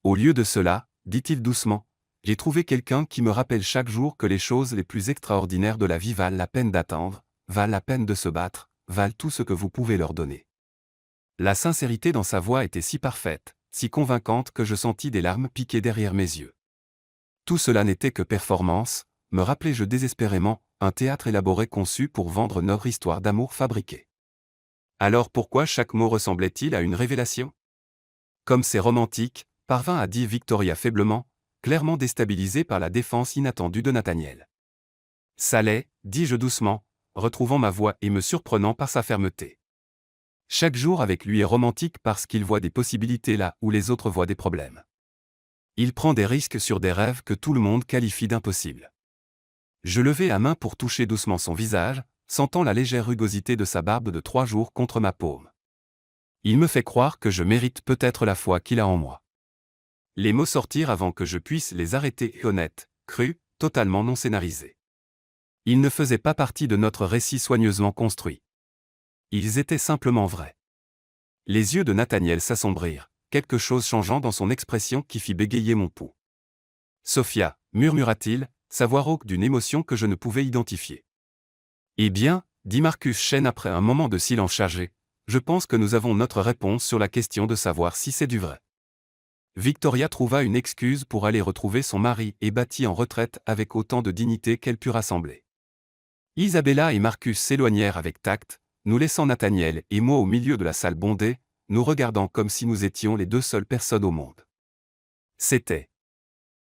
Au lieu de cela, dit-il doucement, j'ai trouvé quelqu'un qui me rappelle chaque jour que les choses les plus extraordinaires de la vie valent la peine d'attendre, valent la peine de se battre, valent tout ce que vous pouvez leur donner. La sincérité dans sa voix était si parfaite, si convaincante que je sentis des larmes piquer derrière mes yeux. Tout cela n'était que performance, me rappelais-je désespérément, un théâtre élaboré conçu pour vendre notre histoire d'amour fabriquée. Alors pourquoi chaque mot ressemblait-il à une révélation? Comme c'est romantique, parvint à dire Victoria faiblement, clairement déstabilisée par la défense inattendue de Nathaniel. Ça l'est, dis-je doucement, retrouvant ma voix et me surprenant par sa fermeté. Chaque jour avec lui est romantique parce qu'il voit des possibilités là où les autres voient des problèmes. Il prend des risques sur des rêves que tout le monde qualifie d'impossibles. Je levai la main pour toucher doucement son visage, sentant la légère rugosité de sa barbe de 3 jours contre ma paume. Il me fait croire que je mérite peut-être la foi qu'il a en moi. Les mots sortirent avant que je puisse les arrêter et honnêtes, crus, totalement non scénarisés. Ils ne faisaient pas partie de notre récit soigneusement construit. Ils étaient simplement vrais. Les yeux de Nathaniel s'assombrirent, quelque chose changeant dans son expression qui fit bégayer mon pouls. Sophia, murmura-t-il, sa voix rauque d'une émotion que je ne pouvais identifier. Eh bien, dit Marcus Chen après un moment de silence chargé, je pense que nous avons notre réponse sur la question de savoir si c'est du vrai. Victoria trouva une excuse pour aller retrouver son mari et battit en retraite avec autant de dignité qu'elle put rassembler. Isabella et Marcus s'éloignèrent avec tact, nous laissant Nathaniel et moi au milieu de la salle bondée, nous regardant comme si nous étions les 2 seules personnes au monde. C'était.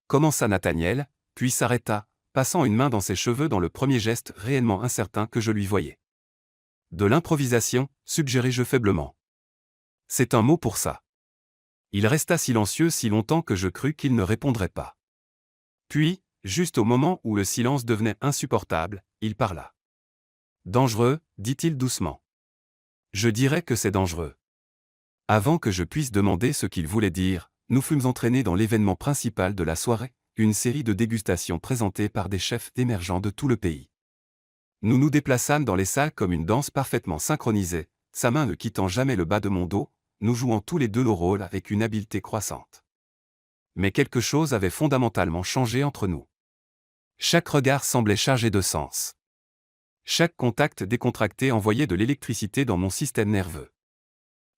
Commença Nathaniel, puis s'arrêta, passant une main dans ses cheveux dans le premier geste réellement incertain que je lui voyais. De l'improvisation, suggérai-je faiblement. C'est un mot pour ça. Il resta silencieux si longtemps que je crus qu'il ne répondrait pas. Puis, juste au moment où le silence devenait insupportable, il parla. Dangereux, dit-il doucement. Je dirais que c'est dangereux. Avant que je puisse demander ce qu'il voulait dire, nous fûmes entraînés dans l'événement principal de la soirée, une série de dégustations présentées par des chefs émergents de tout le pays. Nous nous déplaçâmes dans les salles comme une danse parfaitement synchronisée, sa main ne quittant jamais le bas de mon dos, nous jouant tous les deux nos rôles avec une habileté croissante. Mais quelque chose avait fondamentalement changé entre nous. Chaque regard semblait chargé de sens. Chaque contact décontracté envoyait de l'électricité dans mon système nerveux.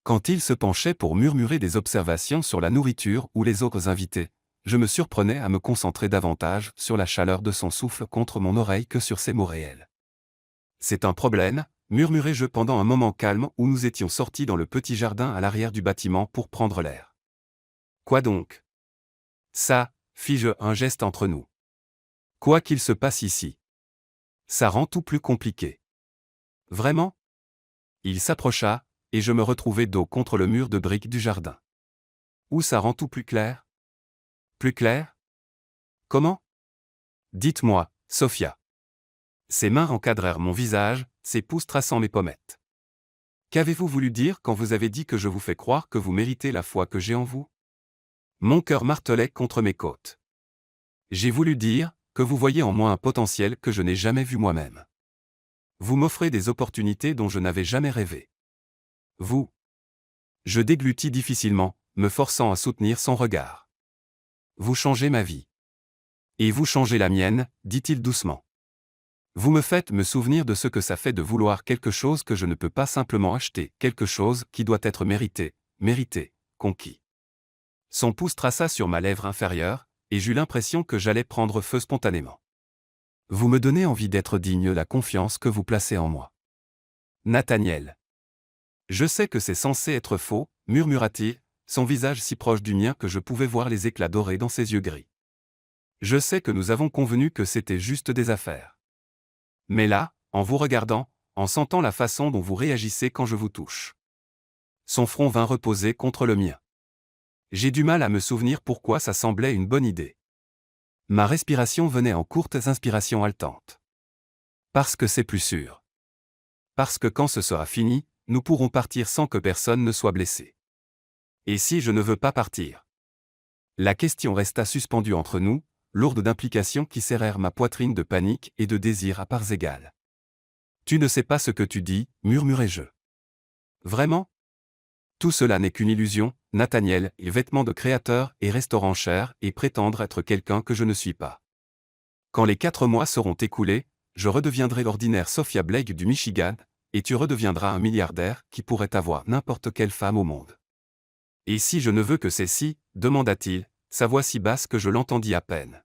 Quand il se penchait pour murmurer des observations sur la nourriture ou les autres invités, je me surprenais à me concentrer davantage sur la chaleur de son souffle contre mon oreille que sur ses mots réels. C'est un problème, murmurai-je pendant un moment calme où nous étions sortis dans le petit jardin à l'arrière du bâtiment pour prendre l'air. Quoi donc? Ça, fis-je un geste entre nous. Quoi qu'il se passe ici. Ça rend tout plus compliqué. Vraiment? Il s'approcha, et je me retrouvai dos contre le mur de briques du jardin. Où ça rend tout plus clair? Plus clair? Comment? Dites-moi, Sophia. Ses mains encadrèrent mon visage, ses pouces traçant mes pommettes. Qu'avez-vous voulu dire quand vous avez dit que je vous fais croire que vous méritez la foi que j'ai en vous? Mon cœur martelait contre mes côtes. J'ai voulu dire que vous voyez en moi un potentiel que je n'ai jamais vu moi-même. Vous m'offrez des opportunités dont je n'avais jamais rêvé. Vous. Je déglutis difficilement, me forçant à soutenir son regard. Vous changez ma vie. Et vous changez la mienne, dit-il doucement. Vous me faites me souvenir de ce que ça fait de vouloir quelque chose que je ne peux pas simplement acheter, quelque chose qui doit être mérité, conquis. Son pouce traça sur ma lèvre inférieure, et j'eus l'impression que j'allais prendre feu spontanément. Vous me donnez envie d'être digne de la confiance que vous placez en moi. Nathaniel. Je sais que c'est censé être faux, murmura-t-il, son visage si proche du mien que je pouvais voir les éclats dorés dans ses yeux gris. Je sais que nous avons convenu que c'était juste des affaires. Mais là, en vous regardant, en sentant la façon dont vous réagissez quand je vous touche. Son front vint reposer contre le mien. J'ai du mal à me souvenir pourquoi ça semblait une bonne idée. Ma respiration venait en courtes inspirations haletantes. Parce que c'est plus sûr. Parce que quand ce sera fini, nous pourrons partir sans que personne ne soit blessé. Et si je ne veux pas partir? La question resta suspendue entre nous, lourde d'implications qui serrèrent ma poitrine de panique et de désir à parts égales. Tu ne sais pas ce que tu dis, murmurai-je. Vraiment? Tout cela n'est qu'une illusion, Nathaniel, et vêtements de créateur et restaurant cher et prétendre être quelqu'un que je ne suis pas. Quand les 4 mois seront écoulés, je redeviendrai l'ordinaire Sophia Blake du Michigan, et tu redeviendras un milliardaire qui pourrait avoir n'importe quelle femme au monde. Et si je ne veux que celle-ci, demanda-t-il, sa voix si basse que je l'entendis à peine.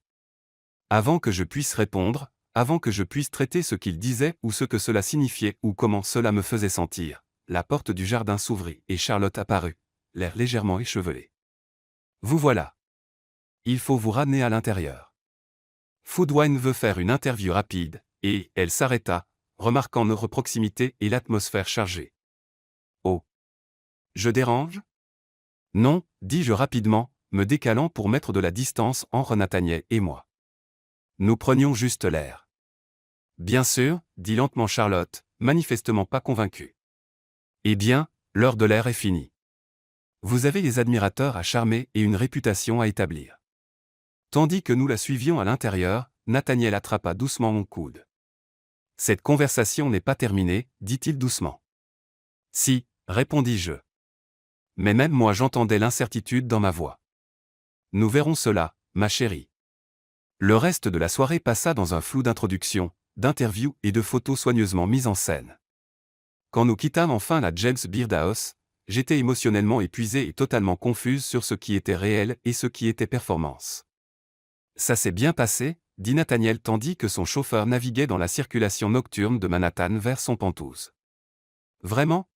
Avant que je puisse répondre, avant que je puisse traiter ce qu'il disait ou ce que cela signifiait ou comment cela me faisait sentir, la porte du jardin s'ouvrit et Charlotte apparut, l'air légèrement échevelé. Vous voilà. Il faut vous ramener à l'intérieur. Foodwine veut faire une interview rapide, et elle s'arrêta, remarquant notre proximité et l'atmosphère chargée. Oh. Je dérange? Non, dis-je rapidement, me décalant pour mettre de la distance entre Nathaniel et moi. Nous prenions juste l'air. Bien sûr, dit lentement Charlotte, manifestement pas convaincue. Eh bien, l'heure de l'air est finie. Vous avez des admirateurs à charmer et une réputation à établir. Tandis que nous la suivions à l'intérieur, Nathaniel attrapa doucement mon coude. Cette conversation n'est pas terminée, dit-il doucement. Si, répondis-je. Mais même moi j'entendais l'incertitude dans ma voix. Nous verrons cela, ma chérie. Le reste de la soirée passa dans un flou d'introductions, d'interviews et de photos soigneusement mises en scène. Quand nous quittâmes enfin la James Beard House, j'étais émotionnellement épuisé et totalement confuse sur ce qui était réel et ce qui était performance. Ça s'est bien passé, dit Nathaniel tandis que son chauffeur naviguait dans la circulation nocturne de Manhattan vers son Pentouse. Vraiment?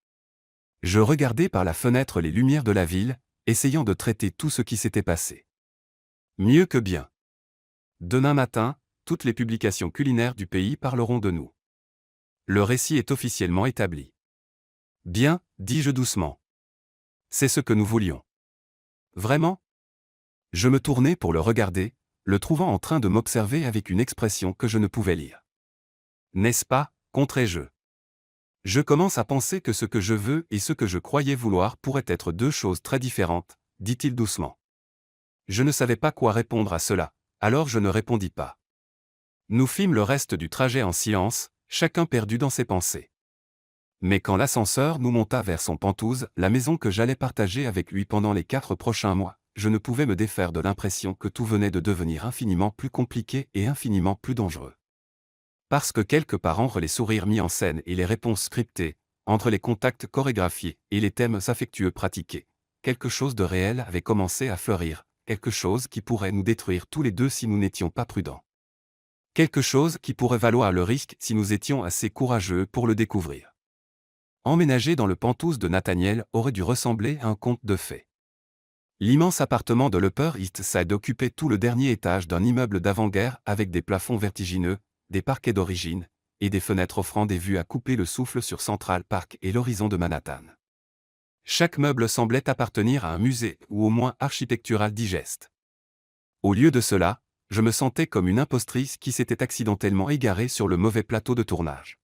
Je regardais par la fenêtre les lumières de la ville, essayant de traiter tout ce qui s'était passé. Mieux que bien. Demain matin, toutes les publications culinaires du pays parleront de nous. Le récit est officiellement établi. Bien, dis-je doucement. C'est ce que nous voulions. Vraiment? Je me tournai pour le regarder, le trouvant en train de m'observer avec une expression que je ne pouvais lire. N'est-ce pas, contrai-je. Je commence à penser que ce que je veux et ce que je croyais vouloir pourraient être 2 choses très différentes, dit-il doucement. Je ne savais pas quoi répondre à cela, alors je ne répondis pas. Nous fîmes le reste du trajet en silence, chacun perdu dans ses pensées. Mais quand l'ascenseur nous monta vers son Pentouse, la maison que j'allais partager avec lui pendant les 4 prochains mois, je ne pouvais me défaire de l'impression que tout venait de devenir infiniment plus compliqué et infiniment plus dangereux. Parce que quelque part entre les sourires mis en scène et les réponses scriptées, entre les contacts chorégraphiés et les thèmes affectueux pratiqués, quelque chose de réel avait commencé à fleurir, quelque chose qui pourrait nous détruire tous les deux si nous n'étions pas prudents. Quelque chose qui pourrait valoir le risque si nous étions assez courageux pour le découvrir. Emménager dans le Penthouse de Nathaniel aurait dû ressembler à un conte de fées. L'immense appartement de l'Upper East Side occupait tout le dernier étage d'un immeuble d'avant-guerre avec des plafonds vertigineux, des parquets d'origine, et des fenêtres offrant des vues à couper le souffle sur Central Park et l'horizon de Manhattan. Chaque meuble semblait appartenir à un musée ou au moins architectural digeste. Au lieu de cela, je me sentais comme une impostrice qui s'était accidentellement égarée sur le mauvais plateau de tournage.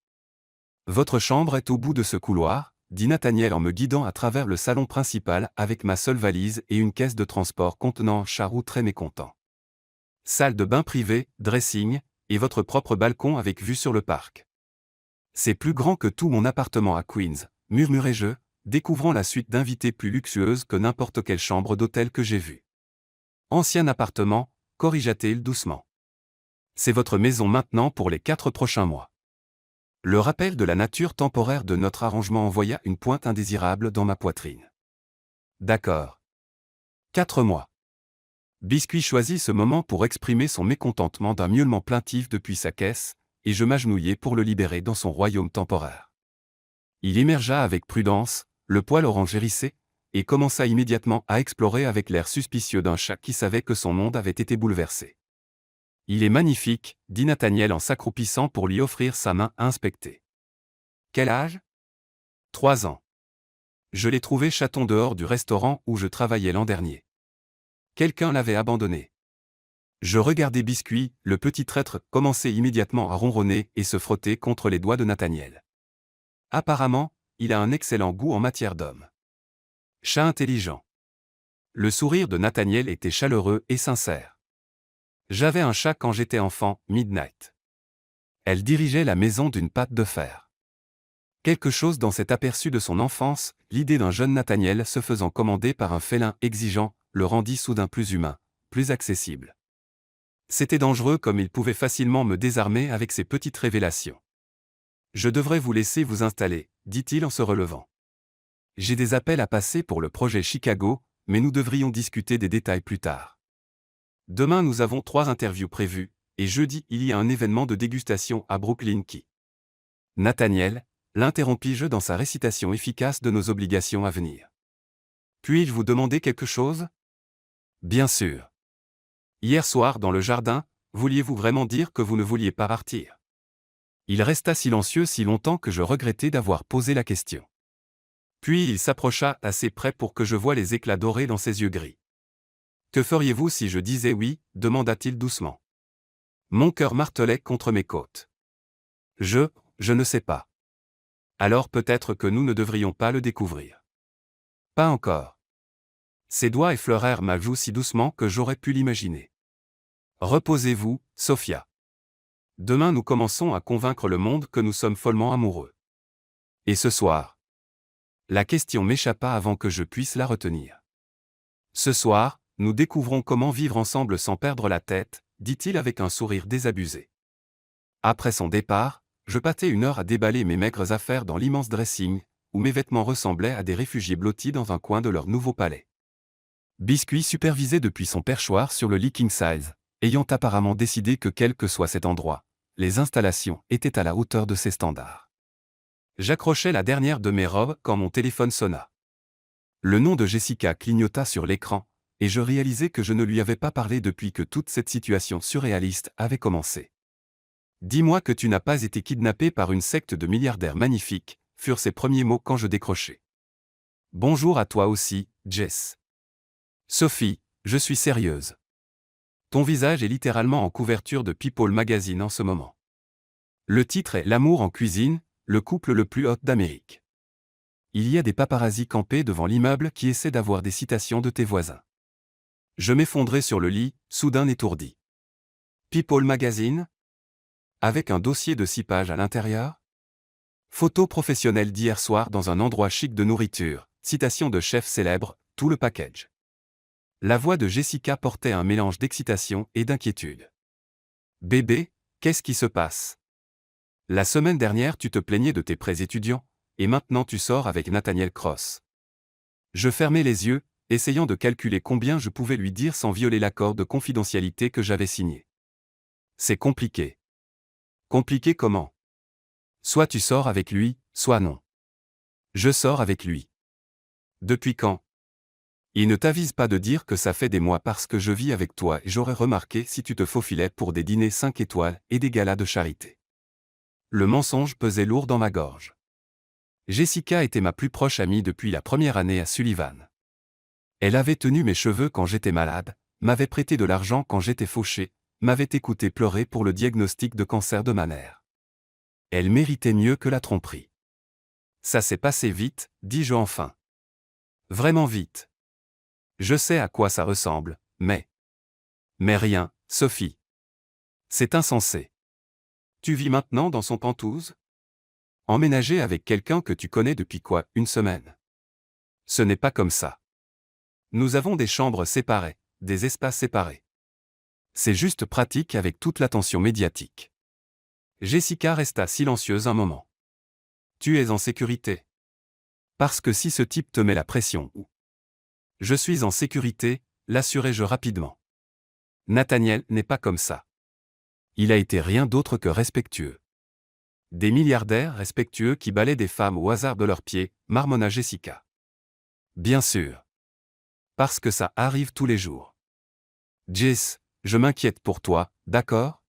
Votre chambre est au bout de ce couloir, dit Nathaniel en me guidant à travers le salon principal avec ma seule valise et une caisse de transport contenant un charou très mécontent. Salle de bain privée, dressing, et votre propre balcon avec vue sur le parc. C'est plus grand que tout mon appartement à Queens, murmurai-je, découvrant la suite d'invités plus luxueuse que n'importe quelle chambre d'hôtel que j'ai vue. Ancien appartement, corrigea-t-il doucement. C'est votre maison maintenant pour les 4 prochains mois. Le rappel de la nature temporaire de notre arrangement envoya une pointe indésirable dans ma poitrine. D'accord. 4 mois. Biscuit choisit ce moment pour exprimer son mécontentement d'un miaulement plaintif depuis sa caisse, et je m'agenouillai pour le libérer dans son royaume temporaire. Il émergea avec prudence, le poil orange hérissé, et commença immédiatement à explorer avec l'air suspicieux d'un chat qui savait que son monde avait été bouleversé. Il est magnifique, dit Nathaniel en s'accroupissant pour lui offrir sa main à inspecter. Quel âge ? 3 ans. Je l'ai trouvé chaton dehors du restaurant où je travaillais l'an dernier. Quelqu'un l'avait abandonné. Je regardais Biscuit, le petit traître commençait immédiatement à ronronner et se frotter contre les doigts de Nathaniel. Apparemment, il a un excellent goût en matière d'homme. Chat intelligent. Le sourire de Nathaniel était chaleureux et sincère. J'avais un chat quand j'étais enfant, Midnight. Elle dirigeait la maison d'une patte de fer. Quelque chose dans cet aperçu de son enfance, l'idée d'un jeune Nathaniel se faisant commander par un félin exigeant, le rendit soudain plus humain, plus accessible. C'était dangereux comme il pouvait facilement me désarmer avec ses petites révélations. Je devrais vous laisser vous installer, dit-il en se relevant. J'ai des appels à passer pour le projet Chicago, mais nous devrions discuter des détails plus tard. Demain nous avons 3 interviews prévues, et jeudi il y a un événement de dégustation à Brooklyn qui. Nathaniel, l'interrompis-je dans sa récitation efficace de nos obligations à venir. Puis-je vous demander quelque chose ? Bien sûr. Hier soir dans le jardin, vouliez-vous vraiment dire que vous ne vouliez pas partir ? Il resta silencieux si longtemps que je regrettais d'avoir posé la question. Puis il s'approcha assez près pour que je voie les éclats dorés dans ses yeux gris. Que feriez-vous si je disais oui ? Demanda-t-il doucement. Mon cœur martelait contre mes côtes. Je ne sais pas. Alors peut-être que nous ne devrions pas le découvrir. Pas encore. Ses doigts effleurèrent ma joue si doucement que j'aurais pu l'imaginer. Reposez-vous, Sophia. Demain nous commençons à convaincre le monde que nous sommes follement amoureux. Et ce soir ? La question m'échappa avant que je puisse la retenir. Ce soir, nous découvrons comment vivre ensemble sans perdre la tête, dit-il avec un sourire désabusé. Après son départ, je passai 1 heure à déballer mes maigres affaires dans l'immense dressing, où mes vêtements ressemblaient à des réfugiés blottis dans un coin de leur nouveau palais. Biscuit supervisait depuis son perchoir sur le lit king size, ayant apparemment décidé que quel que soit cet endroit, les installations étaient à la hauteur de ses standards. J'accrochais la dernière de mes robes quand mon téléphone sonna. Le nom de Jessica clignota sur l'écran, et je réalisai que je ne lui avais pas parlé depuis que toute cette situation surréaliste avait commencé. « Dis-moi que tu n'as pas été kidnappé par une secte de milliardaires magnifiques », furent ses premiers mots quand je décrochai. « Bonjour à toi aussi, Jess. »« Sophie, je suis sérieuse. » Ton visage est littéralement en couverture de People Magazine en ce moment. Le titre est « L'amour en cuisine, le couple le plus hot d'Amérique ». Il y a des paparazzis campés devant l'immeuble qui essaient d'avoir des citations de tes voisins. Je m'effondrai sur le lit, soudain étourdi. People Magazine ? Avec un dossier de 6 pages à l'intérieur ? Photo professionnelle d'hier soir dans un endroit chic de nourriture, citation de chefs célèbres, tout le package. La voix de Jessica portait un mélange d'excitation et d'inquiétude. Bébé, qu'est-ce qui se passe ? La semaine dernière tu te plaignais de tes prêts étudiants, et maintenant tu sors avec Nathaniel Cross. Je fermai les yeux, essayant de calculer combien je pouvais lui dire sans violer l'accord de confidentialité que j'avais signé. C'est compliqué. Compliqué comment ? Soit tu sors avec lui, soit non. Je sors avec lui. Depuis quand? Il ne t'avise pas de dire que ça fait des mois parce que je vis avec toi et j'aurais remarqué si tu te faufilais pour des dîners 5 étoiles et des galas de charité. Le mensonge pesait lourd dans ma gorge. Jessica était ma plus proche amie depuis la première année à Sullivan. Elle avait tenu mes cheveux quand j'étais malade, m'avait prêté de l'argent quand j'étais fauché, m'avait écouté pleurer pour le diagnostic de cancer de ma mère. Elle méritait mieux que la tromperie. Ça s'est passé vite, dis-je enfin. Vraiment vite. Je sais à quoi ça ressemble, mais... Mais rien, Sophie. C'est insensé. Tu vis maintenant dans son Penthouse? Emménager avec quelqu'un que tu connais depuis quoi, une semaine? Ce n'est pas comme ça. Nous avons des chambres séparées, des espaces séparés. C'est juste pratique avec toute l'attention médiatique. Jessica resta silencieuse un moment. Tu es en sécurité. Parce que si ce type te met la pression ou... Je suis en sécurité, l'assurai-je rapidement. Nathaniel n'est pas comme ça. Il a été rien d'autre que respectueux. Des milliardaires respectueux qui balaient des femmes au hasard de leurs pieds, marmonna Jessica. Bien sûr. Parce que ça arrive tous les jours. Jess, je m'inquiète pour toi, d'accord?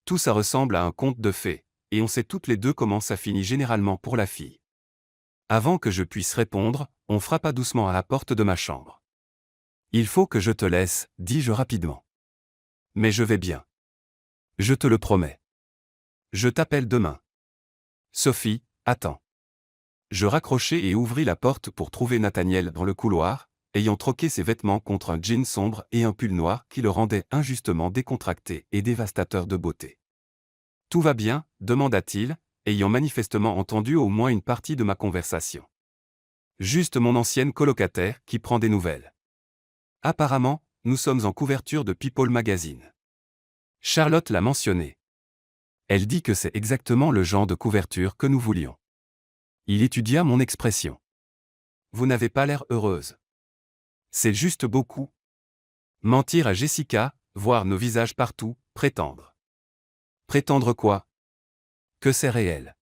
Tout ça ressemble à un conte de fées, et on sait toutes les deux comment ça finit généralement pour la fille. Avant que je puisse répondre, on frappa doucement à la porte de ma chambre. Il faut que je te laisse, dis-je rapidement. Mais je vais bien. Je te le promets. Je t'appelle demain. Sophie, attends. Je raccrochai et ouvris la porte pour trouver Nathaniel dans le couloir, ayant troqué ses vêtements contre un jean sombre et un pull noir qui le rendaient injustement décontracté et dévastateur de beauté. Tout va bien, demanda-t-il, ayant manifestement entendu au moins une partie de ma conversation. Juste mon ancienne colocataire qui prend des nouvelles. Apparemment, nous sommes en couverture de People Magazine. Charlotte l'a mentionné. Elle dit que c'est exactement le genre de couverture que nous voulions. Il étudia mon expression. Vous n'avez pas l'air heureuse. C'est juste beaucoup. Mentir à Jessica, voir nos visages partout, prétendre. Prétendre quoi? Que c'est réel.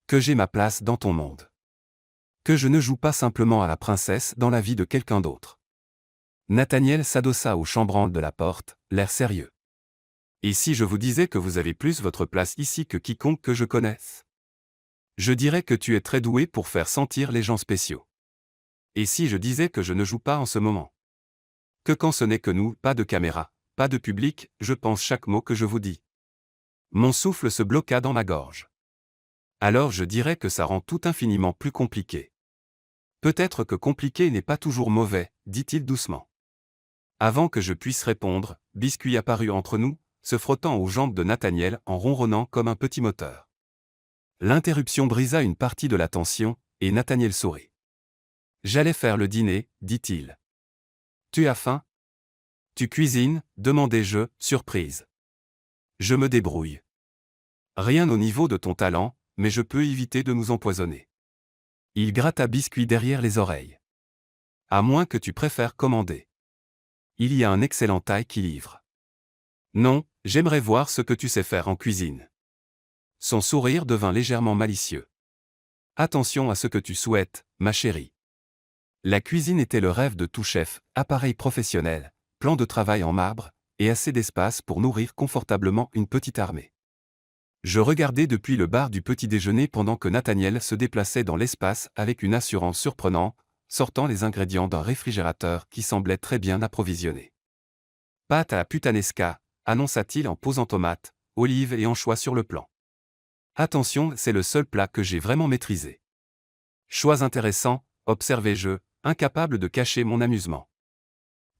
Que j'ai ma place dans ton monde. Que je ne joue pas simplement à la princesse dans la vie de quelqu'un d'autre. Nathaniel s'adossa au chambranle de la porte, l'air sérieux. Et si je vous disais que vous avez plus votre place ici que quiconque que je connaisse? Je dirais que tu es très doué pour faire sentir les gens spéciaux. Et si je disais que je ne joue pas en ce moment? Que quand ce n'est que nous, pas de caméra, pas de public, je pense chaque mot que je vous dis. Mon souffle se bloqua dans ma gorge. Alors je dirais que ça rend tout infiniment plus compliqué. Peut-être que compliqué n'est pas toujours mauvais, dit-il doucement. Avant que je puisse répondre, Biscuit apparut entre nous, se frottant aux jambes de Nathaniel en ronronnant comme un petit moteur. L'interruption brisa une partie de la tension, et Nathaniel sourit. J'allais faire le dîner, dit-il. Tu as faim? Tu cuisines, demandai-je, surprise. Je me débrouille. Rien au niveau de ton talent, mais je peux éviter de nous empoisonner. Il gratta Biscuit derrière les oreilles. À moins que tu préfères commander. Il y a un excellent thaï qui livre. Non, j'aimerais voir ce que tu sais faire en cuisine. Son sourire devint légèrement malicieux. Attention à ce que tu souhaites, ma chérie. La cuisine était le rêve de tout chef, appareil professionnel, plan de travail en marbre, et assez d'espace pour nourrir confortablement une petite armée. Je regardais depuis le bar du petit déjeuner pendant que Nathaniel se déplaçait dans l'espace avec une assurance surprenante, sortant les ingrédients d'un réfrigérateur qui semblait très bien approvisionné. Pâte à la puttanesca, annonça-t-il en posant tomates, olives et anchois sur le plan. Attention, c'est le seul plat que j'ai vraiment maîtrisé. Choix intéressant, observai-je, incapable de cacher mon amusement.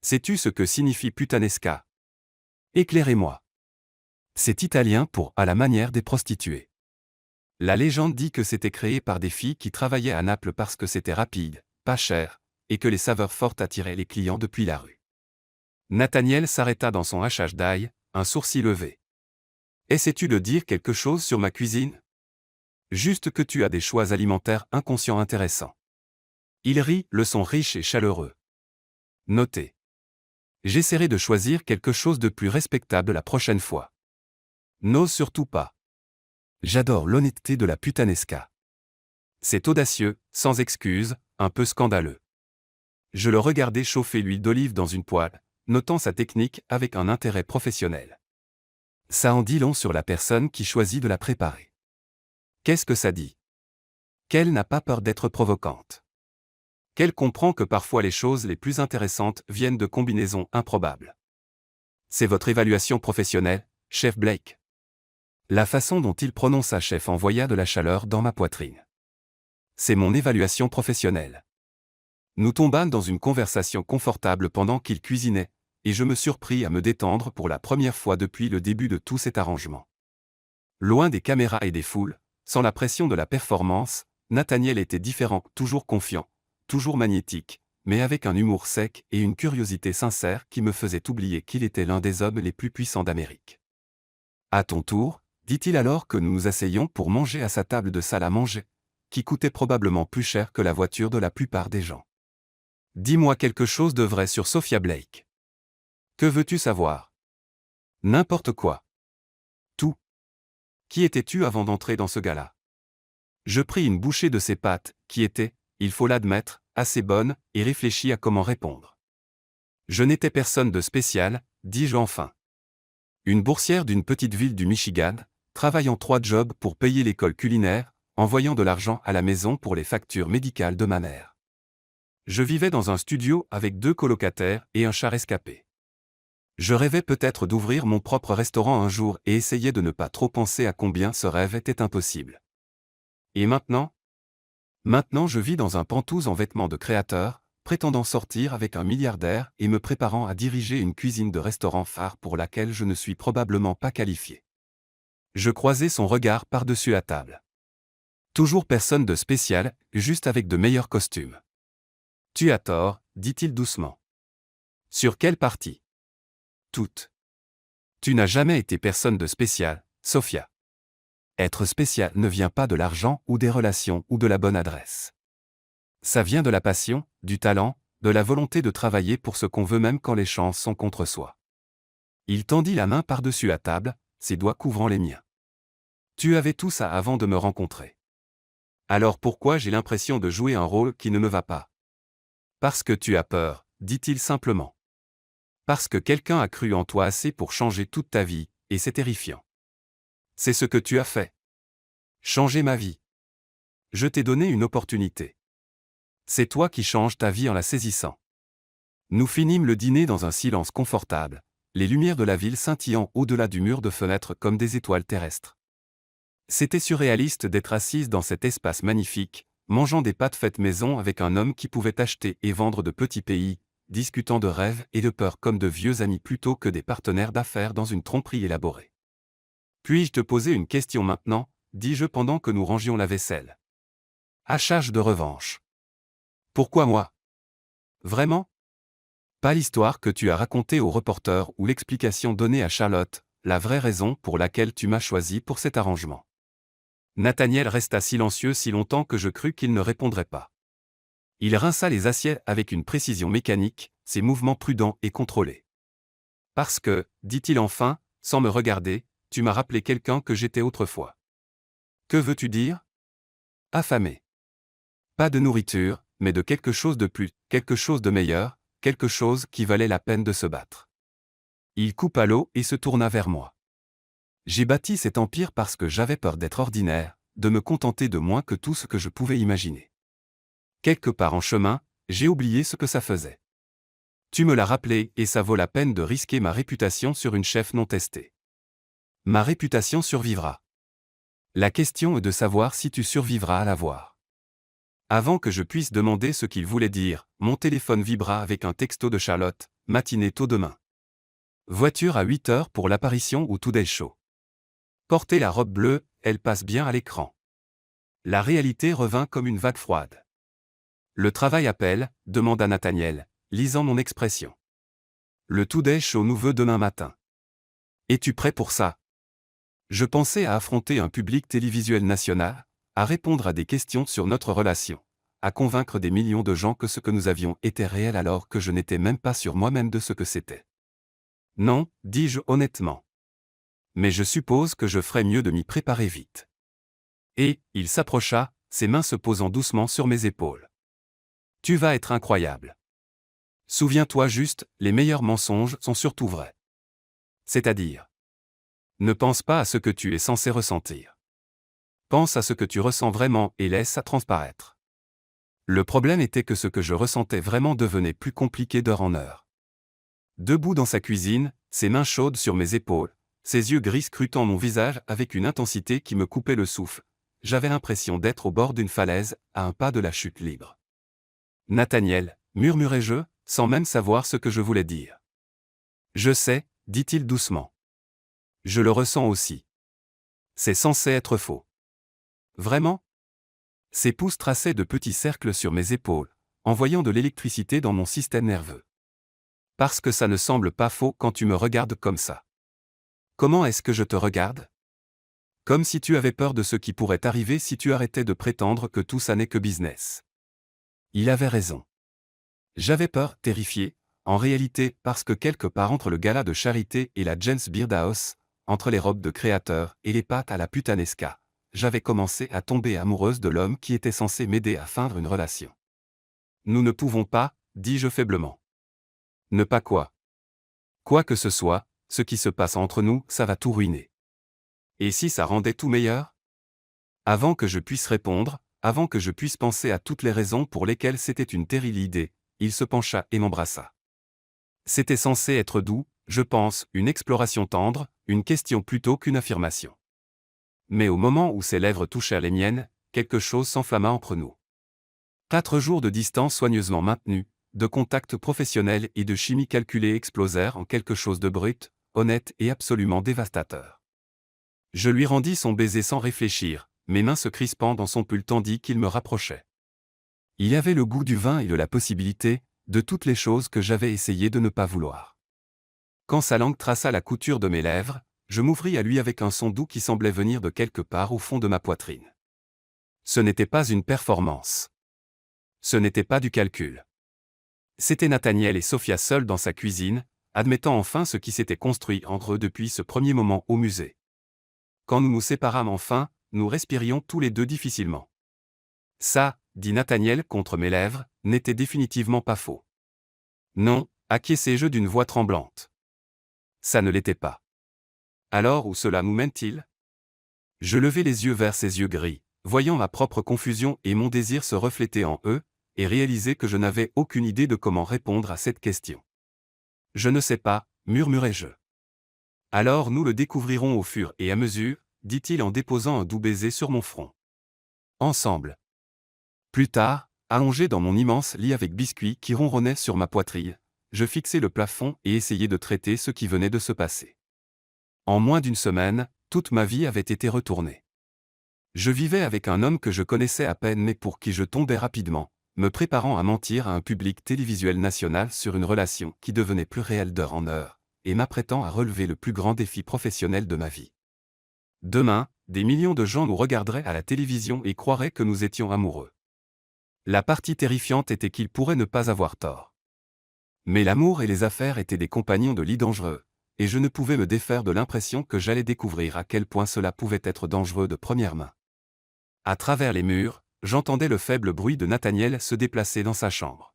Sais-tu ce que signifie puttanesca? Éclairez-moi. C'est italien pour à la manière des prostituées. La légende dit que c'était créé par des filles qui travaillaient à Naples parce que c'était rapide, pas cher, et que les saveurs fortes attiraient les clients depuis la rue. Nathaniel s'arrêta dans son hachage d'ail, un sourcil levé. Essaies-tu de dire quelque chose sur ma cuisine? Juste que tu as des choix alimentaires inconscients intéressants. Il rit, le son riche et chaleureux. Notez. J'essaierai de choisir quelque chose de plus respectable la prochaine fois. N'ose surtout pas. J'adore l'honnêteté de la puttanesca. C'est audacieux, sans excuse, un peu scandaleux. Je le regardais chauffer l'huile d'olive dans une poêle, notant sa technique avec un intérêt professionnel. Ça en dit long sur la personne qui choisit de la préparer. Qu'est-ce que ça dit? Qu'elle n'a pas peur d'être provocante. Qu'elle comprend que parfois les choses les plus intéressantes viennent de combinaisons improbables. C'est votre évaluation professionnelle, chef Blake. La façon dont il prononça chef envoya de la chaleur dans ma poitrine. C'est mon évaluation professionnelle. Nous tombâmes dans une conversation confortable pendant qu'il cuisinait, et je me surpris à me détendre pour la première fois depuis le début de tout cet arrangement. Loin des caméras et des foules, sans la pression de la performance, Nathaniel était différent, toujours confiant, toujours magnétique, mais avec un humour sec et une curiosité sincère qui me faisait oublier qu'il était l'un des hommes les plus puissants d'Amérique. « À ton tour », dit-il alors que nous nous asseyions pour manger à sa table de salle à manger, qui coûtait probablement plus cher que la voiture de la plupart des gens. « Dis-moi quelque chose de vrai sur Sophia Blake. Que veux-tu savoir? » N'importe quoi. Tout. Qui étais-tu avant d'entrer dans ce gala? Je pris une bouchée de ses pâtes, qui étaient, il faut l'admettre, assez bonnes, et réfléchis à comment répondre. Je n'étais personne de spécial, dis-je enfin. Une boursière d'une petite ville du Michigan, travaillant 3 jobs pour payer l'école culinaire, envoyant de l'argent à la maison pour les factures médicales de ma mère. Je vivais dans un studio avec 2 colocataires et un chat rescapé. Je rêvais peut-être d'ouvrir mon propre restaurant un jour et essayais de ne pas trop penser à combien ce rêve était impossible. Et maintenant? Maintenant je vis dans un pantouse en vêtements de créateur, prétendant sortir avec un milliardaire et me préparant à diriger une cuisine de restaurant phare pour laquelle je ne suis probablement pas qualifié. Je croisais son regard par-dessus la table. Toujours personne de spécial, juste avec de meilleurs costumes. Tu as tort, dit-il doucement. Sur quelle partie? Toute. Tu n'as jamais été personne de spécial, Sophia. Être spécial ne vient pas de l'argent ou des relations ou de la bonne adresse. Ça vient de la passion, du talent, de la volonté de travailler pour ce qu'on veut même quand les chances sont contre soi. Il tendit la main par-dessus la table, ses doigts couvrant les miens. Tu avais tout ça avant de me rencontrer. Alors pourquoi j'ai l'impression de jouer un rôle qui ne me va pas? Parce que tu as peur, dit-il simplement. Parce que quelqu'un a cru en toi assez pour changer toute ta vie, et c'est terrifiant. C'est ce que tu as fait. Changer ma vie. Je t'ai donné une opportunité. C'est toi qui changes ta vie en la saisissant. Nous finîmes le dîner dans un silence confortable, les lumières de la ville scintillant au-delà du mur de fenêtre comme des étoiles terrestres. C'était surréaliste d'être assise dans cet espace magnifique, mangeant des pâtes faites maison avec un homme qui pouvait acheter et vendre de petits pays, discutant de rêves et de peurs comme de vieux amis plutôt que des partenaires d'affaires dans une tromperie élaborée. Puis-je te poser une question maintenant, dis-je pendant que nous rangions la vaisselle. À charge de revanche. Pourquoi moi? Vraiment? Pas l'histoire que tu as racontée au reporter ou l'explication donnée à Charlotte, la vraie raison pour laquelle tu m'as choisi pour cet arrangement. Nathaniel resta silencieux si longtemps que je crus qu'il ne répondrait pas. Il rinça les assiettes avec une précision mécanique, ses mouvements prudents et contrôlés. Parce que, dit-il enfin, sans me regarder, tu m'as rappelé quelqu'un que j'étais autrefois. Que veux-tu dire? Affamé. Pas de nourriture, mais de quelque chose de plus, quelque chose de meilleur, quelque chose qui valait la peine de se battre. Il coupa l'eau et se tourna vers moi. J'ai bâti cet empire parce que j'avais peur d'être ordinaire, de me contenter de moins que tout ce que je pouvais imaginer. Quelque part en chemin, j'ai oublié ce que ça faisait. Tu me l'as rappelé et ça vaut la peine de risquer ma réputation sur une chef non testée. Ma réputation survivra. La question est de savoir si tu survivras à la voir. Avant que je puisse demander ce qu'il voulait dire, mon téléphone vibra avec un texto de Charlotte, matinée tôt demain. Voiture à 8 heures pour l'apparition au Today Show. Porter la robe bleue, elle passe bien à l'écran. La réalité revint comme une vague froide. Le travail appelle, demanda Nathaniel, lisant mon expression. Le Today Show nous veut demain matin. Es-tu prêt pour ça? Je pensais à affronter un public télévisuel national, à répondre à des questions sur notre relation, à convaincre des millions de gens que ce que nous avions était réel alors que je n'étais même pas sûr moi-même de ce que c'était. Non, dis-je honnêtement. Mais je suppose que je ferais mieux de m'y préparer vite. Et, il s'approcha, ses mains se posant doucement sur mes épaules. Tu vas être incroyable. Souviens-toi juste, les meilleurs mensonges sont surtout vrais. C'est-à-dire, ne pense pas à ce que tu es censé ressentir. Pense à ce que tu ressens vraiment et laisse ça transparaître. Le problème était que ce que je ressentais vraiment devenait plus compliqué d'heure en heure. Debout dans sa cuisine, ses mains chaudes sur mes épaules, ses yeux gris scrutant mon visage avec une intensité qui me coupait le souffle, j'avais l'impression d'être au bord d'une falaise, à un pas de la chute libre. Nathaniel, murmurai-je, sans même savoir ce que je voulais dire. Je sais, dit-il doucement. Je le ressens aussi. C'est censé être faux. Vraiment ? Ses pouces traçaient de petits cercles sur mes épaules, envoyant de l'électricité dans mon système nerveux. Parce que ça ne semble pas faux quand tu me regardes comme ça. Comment est-ce que je te regarde ? Comme si tu avais peur de ce qui pourrait arriver si tu arrêtais de prétendre que tout ça n'est que business. Il avait raison. J'avais peur, terrifié, en réalité parce que quelque part entre le gala de charité et la James Beard House, entre les robes de créateur et les pâtes à la putanesca, j'avais commencé à tomber amoureuse de l'homme qui était censé m'aider à feindre une relation. Nous ne pouvons pas, dis-je faiblement. Ne pas quoi ? Quoi que ce soit, ce qui se passe entre nous, ça va tout ruiner. Et si ça rendait tout meilleur ? Avant que je puisse répondre, avant que je puisse penser à toutes les raisons pour lesquelles c'était une terrible idée, il se pencha et m'embrassa. C'était censé être doux, je pense, une exploration tendre, une question plutôt qu'une affirmation. Mais au moment où ses lèvres touchèrent les miennes, quelque chose s'enflamma entre nous. 4 jours de distance soigneusement maintenue, de contacts professionnels et de chimie calculée explosèrent en quelque chose de brut, honnête et absolument dévastateur. Je lui rendis son baiser sans réfléchir, mes mains se crispant dans son pull tandis qu'il me rapprochait. Il avait le goût du vin et de la possibilité, de toutes les choses que j'avais essayé de ne pas vouloir. Quand sa langue traça la couture de mes lèvres, je m'ouvris à lui avec un son doux qui semblait venir de quelque part au fond de ma poitrine. Ce n'était pas une performance. Ce n'était pas du calcul. C'était Nathaniel et Sophia seuls dans sa cuisine, admettant enfin ce qui s'était construit entre eux depuis ce premier moment au musée. Quand nous nous séparâmes enfin, nous respirions tous les deux difficilement. Ça, dit Nathaniel contre mes lèvres, n'était définitivement pas faux. Non, acquiesçai-je d'une voix tremblante. Ça ne l'était pas. Alors où cela nous mène-t-il ? Je levai les yeux vers ses yeux gris, voyant ma propre confusion et mon désir se refléter en eux, et réalisai que je n'avais aucune idée de comment répondre à cette question. Je ne sais pas, murmurai-je. Alors nous le découvrirons au fur et à mesure, dit-il en déposant un doux baiser sur mon front. Ensemble. Plus tard, allongé dans mon immense lit avec biscuits qui ronronnaient sur ma poitrine, je fixai le plafond et essayai de traiter ce qui venait de se passer. En moins d'une semaine, toute ma vie avait été retournée. Je vivais avec un homme que je connaissais à peine mais pour qui je tombais rapidement, me préparant à mentir à un public télévisuel national sur une relation qui devenait plus réelle d'heure en heure, et m'apprêtant à relever le plus grand défi professionnel de ma vie. Demain, des millions de gens nous regarderaient à la télévision et croiraient que nous étions amoureux. La partie terrifiante était qu'il pourrait ne pas avoir tort. Mais l'amour et les affaires étaient des compagnons de lit dangereux, et je ne pouvais me défaire de l'impression que j'allais découvrir à quel point cela pouvait être dangereux de première main. À travers les murs, j'entendais le faible bruit de Nathaniel se déplacer dans sa chambre.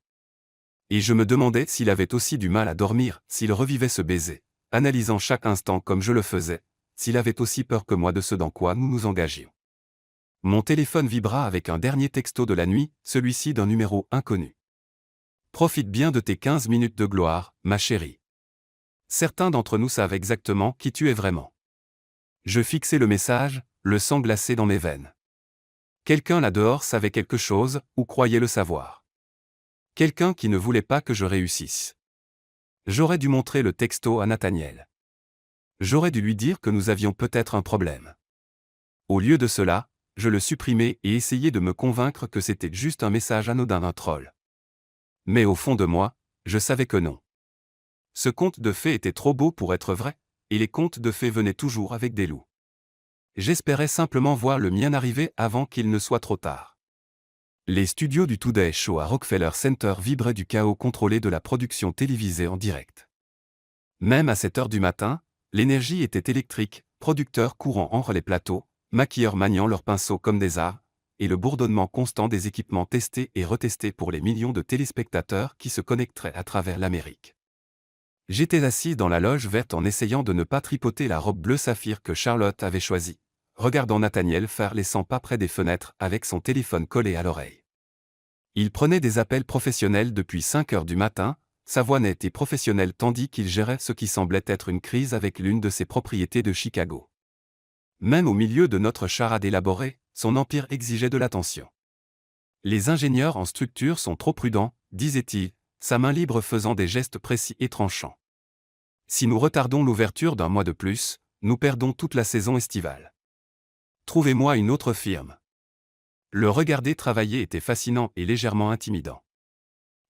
Et je me demandais s'il avait aussi du mal à dormir, s'il revivait ce baiser, analysant chaque instant comme je le faisais, s'il avait aussi peur que moi de ce dans quoi nous nous engagions. Mon téléphone vibra avec un dernier texto de la nuit, celui-ci d'un numéro inconnu. Profite bien de tes 15 minutes de gloire, ma chérie. Certains d'entre nous savent exactement qui tu es vraiment. Je fixai le message, le sang glacé dans mes veines. Quelqu'un là-dehors savait quelque chose, ou croyait le savoir. Quelqu'un qui ne voulait pas que je réussisse. J'aurais dû montrer le texto à Nathaniel. J'aurais dû lui dire que nous avions peut-être un problème. Au lieu de cela, je le supprimai et essayai de me convaincre que c'était juste un message anodin d'un troll. Mais au fond de moi, je savais que non. Ce conte de fées était trop beau pour être vrai, et les contes de fées venaient toujours avec des loups. J'espérais simplement voir le mien arriver avant qu'il ne soit trop tard. Les studios du Today Show à Rockefeller Center vibraient du chaos contrôlé de la production télévisée en direct. Même à 7 heures du matin, l'énergie était électrique, producteurs courant entre les plateaux, maquilleurs maniant leurs pinceaux comme des arts, et le bourdonnement constant des équipements testés et retestés pour les millions de téléspectateurs qui se connecteraient à travers l'Amérique. J'étais assis dans la loge verte en essayant de ne pas tripoter la robe bleu saphir que Charlotte avait choisie, regardant Nathaniel faire les 100 pas près des fenêtres avec son téléphone collé à l'oreille. Il prenait des appels professionnels depuis 5 heures du matin, sa voix nette et professionnelle tandis qu'il gérait ce qui semblait être une crise avec l'une de ses propriétés de Chicago. Même au milieu de notre charade élaborée, son empire exigeait de l'attention. Les ingénieurs en structure sont trop prudents, disait-il, sa main libre faisant des gestes précis et tranchants. Si nous retardons l'ouverture d'un mois de plus, nous perdons toute la saison estivale. Trouvez-moi une autre firme. Le regarder travailler était fascinant et légèrement intimidant.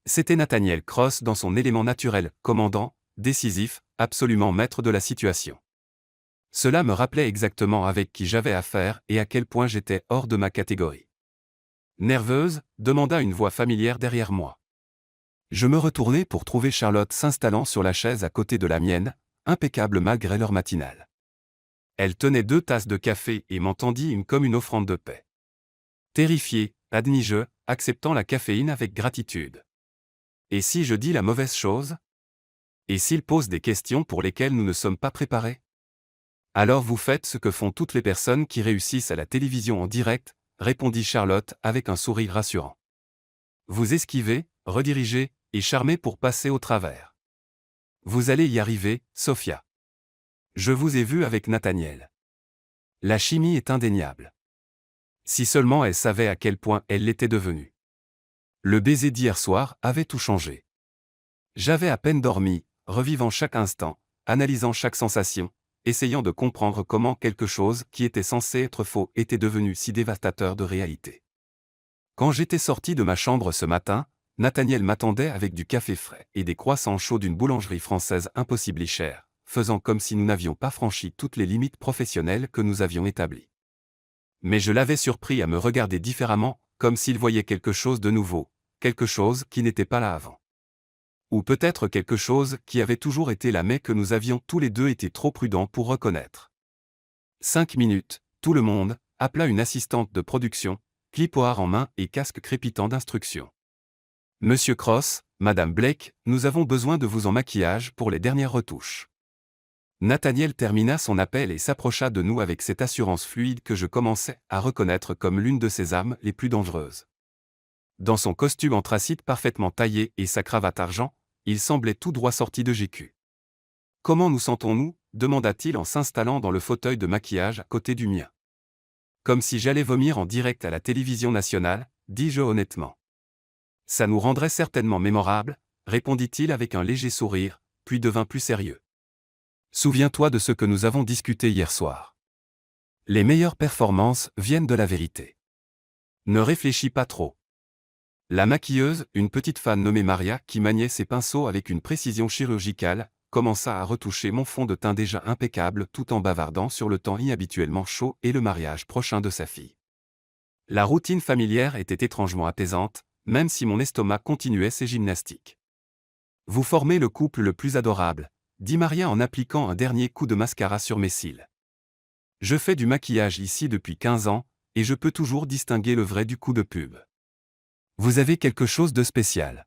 C'était Nathaniel Cross dans son élément naturel, commandant, décisif, absolument maître de la situation. Cela me rappelait exactement avec qui j'avais affaire et à quel point j'étais hors de ma catégorie. Nerveuse, demanda une voix familière derrière moi. Je me retournai pour trouver Charlotte s'installant sur la chaise à côté de la mienne, impeccable malgré l'heure matinale. Elle tenait 2 tasses de café et m'en tendit une comme une offrande de paix. Terrifié, admis-je, acceptant la caféine avec gratitude. Et si je dis la mauvaise chose? Et s'il pose des questions pour lesquelles nous ne sommes pas préparés? Alors vous faites ce que font toutes les personnes qui réussissent à la télévision en direct, répondit Charlotte avec un sourire rassurant. Vous esquivez, redirigez, et charmez pour passer au travers. Vous allez y arriver, Sophia. Je vous ai vu avec Nathaniel. La chimie est indéniable. Si seulement elle savait à quel point elle l'était devenue. Le baiser d'hier soir avait tout changé. J'avais à peine dormi, revivant chaque instant, analysant chaque sensation, essayant de comprendre comment quelque chose qui était censé être faux était devenu si dévastateur de réalité. Quand j'étais sorti de ma chambre ce matin, Nathaniel m'attendait avec du café frais et des croissants chauds d'une boulangerie française impossiblement chère, faisant comme si nous n'avions pas franchi toutes les limites professionnelles que nous avions établies. Mais je l'avais surpris à me regarder différemment, comme s'il voyait quelque chose de nouveau, quelque chose qui n'était pas là avant. Ou peut-être quelque chose qui avait toujours été là mais que nous avions tous les deux été trop prudents pour reconnaître. 5 minutes, tout le monde, appela une assistante de production, clipoir en main et casque crépitant d'instruction. Monsieur Cross, Madame Blake, nous avons besoin de vous en maquillage pour les dernières retouches. Nathaniel termina son appel et s'approcha de nous avec cette assurance fluide que je commençais à reconnaître comme l'une de ses âmes les plus dangereuses. Dans son costume anthracite parfaitement taillé et sa cravate argent, il semblait tout droit sorti de GQ. « Comment nous sentons-nous » demanda-t-il en s'installant dans le fauteuil de maquillage à côté du mien. « Comme si j'allais vomir en direct à la télévision nationale, dis-je honnêtement. »« Ça nous rendrait certainement mémorables, » répondit-il avec un léger sourire, puis devint plus sérieux. « Souviens-toi de ce que nous avons discuté hier soir. Les meilleures performances viennent de la vérité. Ne réfléchis pas trop. » La maquilleuse, une petite femme nommée Maria qui maniait ses pinceaux avec une précision chirurgicale, commença à retoucher mon fond de teint déjà impeccable tout en bavardant sur le temps inhabituellement chaud et le mariage prochain de sa fille. La routine familière était étrangement apaisante, même si mon estomac continuait ses gymnastiques. « Vous formez le couple le plus adorable, » dit Maria en appliquant un dernier coup de mascara sur mes cils. « Je fais du maquillage ici depuis 15 ans, et je peux toujours distinguer le vrai du coup de pub. Vous avez quelque chose de spécial. »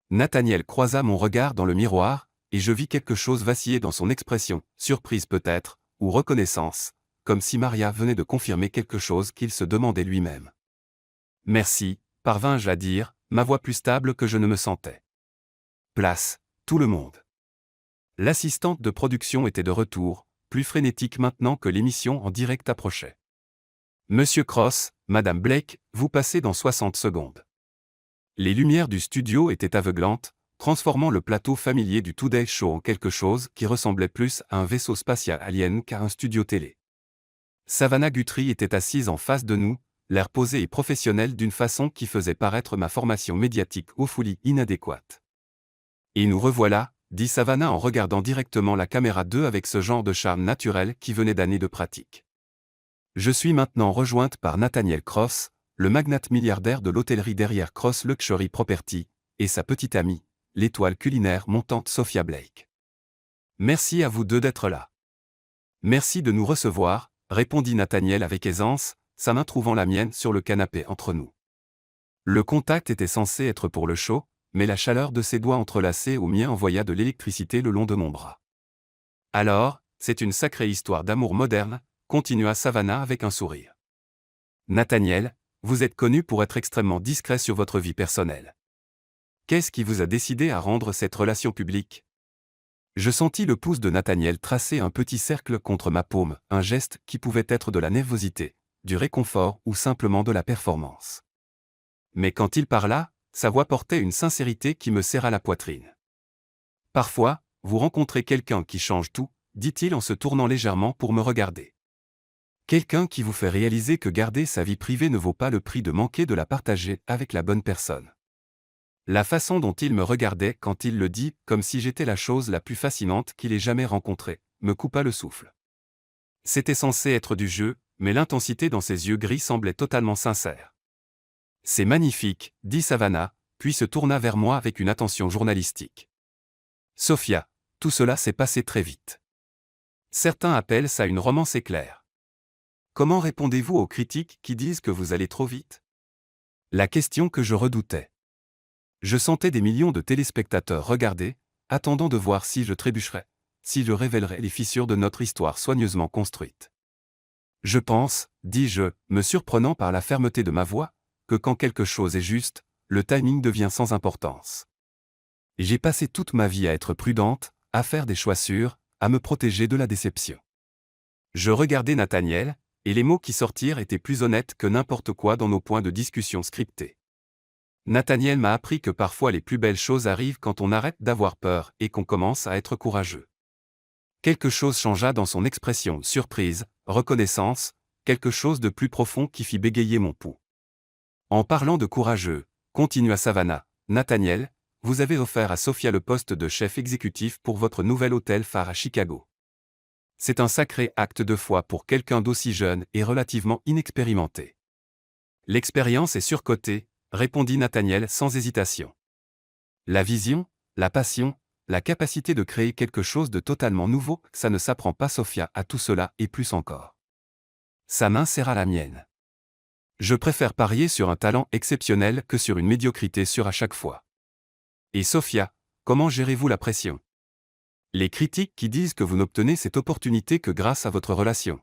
Nathaniel croisa mon regard dans le miroir, et je vis quelque chose vaciller dans son expression, surprise peut-être, ou reconnaissance, comme si Maria venait de confirmer quelque chose qu'il se demandait lui-même. « Merci, parvins-je à dire, ma voix plus stable que je ne me sentais. Place, tout le monde. » L'assistante de production était de retour, plus frénétique maintenant que l'émission en direct approchait. « Monsieur Cross, Madame Blake, vous passez dans 60 secondes. » Les lumières du studio étaient aveuglantes, transformant le plateau familier du Today Show en quelque chose qui ressemblait plus à un vaisseau spatial alien qu'à un studio télé. Savannah Guthrie était assise en face de nous, l'air posé et professionnel d'une façon qui faisait paraître ma formation médiatique aux folies inadéquate. « Et nous revoilà, » dit Savannah en regardant directement la caméra 2 avec ce genre de charme naturel qui venait d'années de pratique. Je suis maintenant rejointe par Nathaniel Cross, le magnate milliardaire de l'hôtellerie derrière Cross Luxury Property, et sa petite amie, l'étoile culinaire montante Sophia Blake. Merci à vous deux d'être là. Merci de nous recevoir, répondit Nathaniel avec aisance, sa main trouvant la mienne sur le canapé entre nous. Le contact était censé être pour le chaud, mais la chaleur de ses doigts entrelacés aux miens envoya de l'électricité le long de mon bras. Alors, c'est une sacrée histoire d'amour moderne, continua Savannah avec un sourire. Nathaniel, vous êtes connu pour être extrêmement discret sur votre vie personnelle. Qu'est-ce qui vous a décidé à rendre cette relation publique? Je sentis le pouce de Nathaniel tracer un petit cercle contre ma paume, un geste qui pouvait être de la nervosité, du réconfort ou simplement de la performance. Mais quand il parla, sa voix portait une sincérité qui me serra la poitrine. Parfois, vous rencontrez quelqu'un qui change tout, dit-il en se tournant légèrement pour me regarder. Quelqu'un qui vous fait réaliser que garder sa vie privée ne vaut pas le prix de manquer de la partager avec la bonne personne. La façon dont il me regardait quand il le dit, comme si j'étais la chose la plus fascinante qu'il ait jamais rencontrée, me coupa le souffle. C'était censé être du jeu, mais l'intensité dans ses yeux gris semblait totalement sincère. C'est magnifique, dit Savannah, puis se tourna vers moi avec une attention journalistique. Sophia, tout cela s'est passé très vite. Certains appellent ça une romance éclair. Comment répondez-vous aux critiques qui disent que vous allez trop vite? La question que je redoutais. Je sentais des millions de téléspectateurs regarder, attendant de voir si je trébucherais, si je révélerais les fissures de notre histoire soigneusement construite. Je pense, dis-je, me surprenant par la fermeté de ma voix, que quand quelque chose est juste, le timing devient sans importance. J'ai passé toute ma vie à être prudente, à faire des choix sûrs, à me protéger de la déception. Je regardais Nathaniel, et les mots qui sortirent étaient plus honnêtes que n'importe quoi dans nos points de discussion scriptés. Nathaniel m'a appris que parfois les plus belles choses arrivent quand on arrête d'avoir peur et qu'on commence à être courageux. Quelque chose changea dans son expression, surprise, reconnaissance, quelque chose de plus profond qui fit bégayer mon pouls. En parlant de courageux, continua Savannah, Nathaniel, vous avez offert à Sophia le poste de chef exécutif pour votre nouvel hôtel phare à Chicago. C'est un sacré acte de foi pour quelqu'un d'aussi jeune et relativement inexpérimenté. L'expérience est surcotée, répondit Nathaniel sans hésitation. La vision, la passion, la capacité de créer quelque chose de totalement nouveau, ça ne s'apprend pas. Sophia a tout cela et plus encore. Sa main serra la mienne. Je préfère parier sur un talent exceptionnel que sur une médiocrité sûre à chaque fois. Et Sophia, comment gérez-vous la pression? Les critiques qui disent que vous n'obtenez cette opportunité que grâce à votre relation.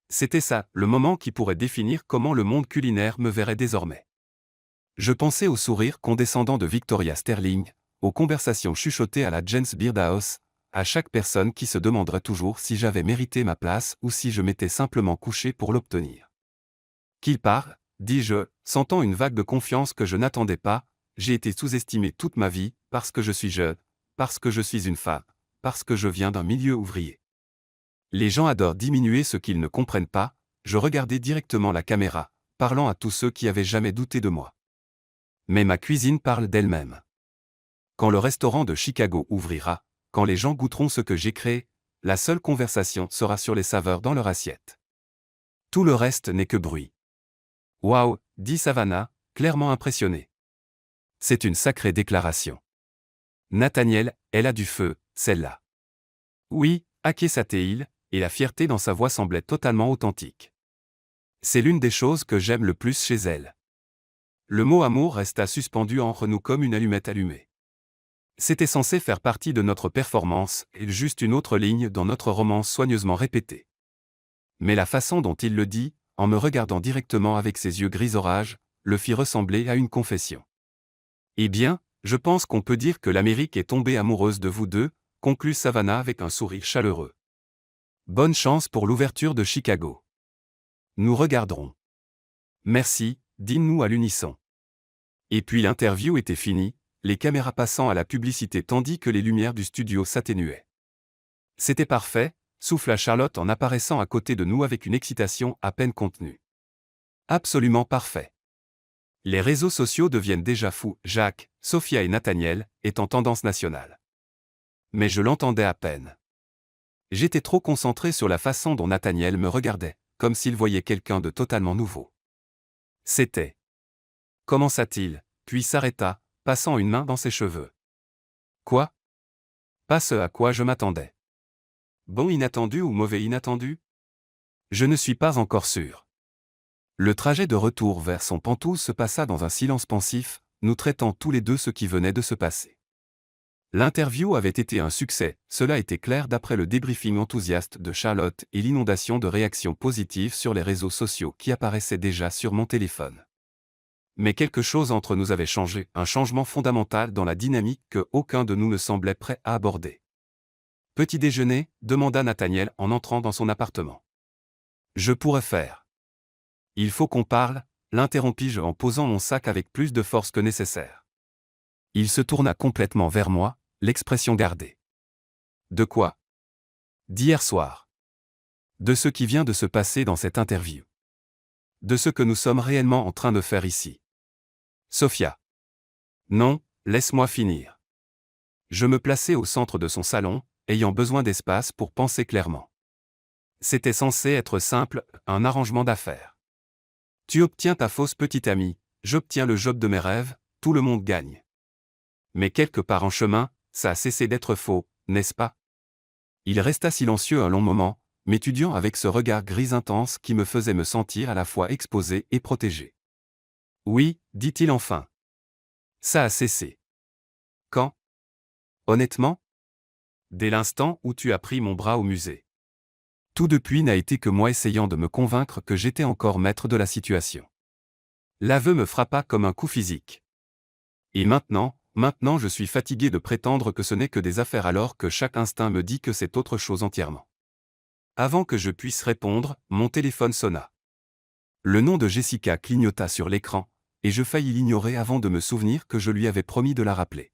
C'était ça, le moment qui pourrait définir comment le monde culinaire me verrait désormais. Je pensais au sourire condescendant de Victoria Sterling, aux conversations chuchotées à la James Beard House, à chaque personne qui se demanderait toujours si j'avais mérité ma place ou si je m'étais simplement couché pour l'obtenir. Qu'il parle, dis-je, sentant une vague de confiance que je n'attendais pas, j'ai été sous-estimé toute ma vie, parce que je suis jeune, parce que je suis une femme, parce que je viens d'un milieu ouvrier. Les gens adorent diminuer ce qu'ils ne comprennent pas, je regardais directement la caméra, parlant à tous ceux qui avaient jamais douté de moi. Mais ma cuisine parle d'elle-même. Quand le restaurant de Chicago ouvrira, quand les gens goûteront ce que j'ai créé, la seule conversation sera sur les saveurs dans leur assiette. Tout le reste n'est que bruit. Waouh, dit Savannah, clairement impressionnée. C'est une sacrée déclaration. Nathaniel, elle a du feu, celle-là. Oui, acquiesça-t-il, et la fierté dans sa voix semblait totalement authentique. C'est l'une des choses que j'aime le plus chez elle. Le mot amour resta suspendu entre nous comme une allumette allumée. C'était censé faire partie de notre performance, et juste une autre ligne dans notre romance soigneusement répétée. Mais la façon dont il le dit, en me regardant directement avec ses yeux gris orage, le fit ressembler à une confession. Eh bien, je pense qu'on peut dire que l'Amérique est tombée amoureuse de vous deux, conclut Savannah avec un sourire chaleureux. Bonne chance pour l'ouverture de Chicago. Nous regarderons. Merci, dîmes-nous à l'unisson. Et puis l'interview était finie, les caméras passant à la publicité tandis que les lumières du studio s'atténuaient. C'était parfait, souffla Charlotte en apparaissant à côté de nous avec une excitation à peine contenue. Absolument parfait. Les réseaux sociaux deviennent déjà fous, Jacques, Sophia et Nathaniel, étant tendance nationale. Mais je l'entendais à peine. J'étais trop concentré sur la façon dont Nathaniel me regardait, comme s'il voyait quelqu'un de totalement nouveau. C'était. Commença-t-il, puis s'arrêta, passant une main dans ses cheveux. Quoi? Pas ce à quoi je m'attendais. Bon inattendu ou mauvais inattendu? Je ne suis pas encore sûr. Le trajet de retour vers son pantouse se passa dans un silence pensif, nous traitant tous les deux ce qui venait de se passer. L'interview avait été un succès, cela était clair d'après le débriefing enthousiaste de Charlotte et l'inondation de réactions positives sur les réseaux sociaux qui apparaissaient déjà sur mon téléphone. Mais quelque chose entre nous avait changé, un changement fondamental dans la dynamique que aucun de nous ne semblait prêt à aborder. « Petit déjeuner ?» demanda Nathaniel en entrant dans son appartement. « Je pourrais faire. »« Il faut qu'on parle » l'interrompis-je en posant mon sac avec plus de force que nécessaire. Il se tourna complètement vers moi, l'expression gardée. « De quoi ?»« D'hier soir. De ce qui vient de se passer dans cette interview. De ce que nous sommes réellement en train de faire ici. » Sophia. Non, laisse-moi finir. Je me plaçai au centre de son salon, ayant besoin d'espace pour penser clairement. C'était censé être simple, un arrangement d'affaires. Tu obtiens ta fausse petite amie, j'obtiens le job de mes rêves, tout le monde gagne. Mais quelque part en chemin, ça a cessé d'être faux, n'est-ce pas? Il resta silencieux un long moment, m'étudiant avec ce regard gris intense qui me faisait me sentir à la fois exposé et protégé. Oui, dit-il enfin. Ça a cessé. Quand? Honnêtement? Dès l'instant où tu as pris mon bras au musée. Tout depuis n'a été que moi essayant de me convaincre que j'étais encore maître de la situation. L'aveu me frappa comme un coup physique. Et maintenant je suis fatigué de prétendre que ce n'est que des affaires alors que chaque instinct me dit que c'est autre chose entièrement. Avant que je puisse répondre, mon téléphone sonna. Le nom de Jessica clignota sur l'écran, et je faillis l'ignorer avant de me souvenir que je lui avais promis de la rappeler.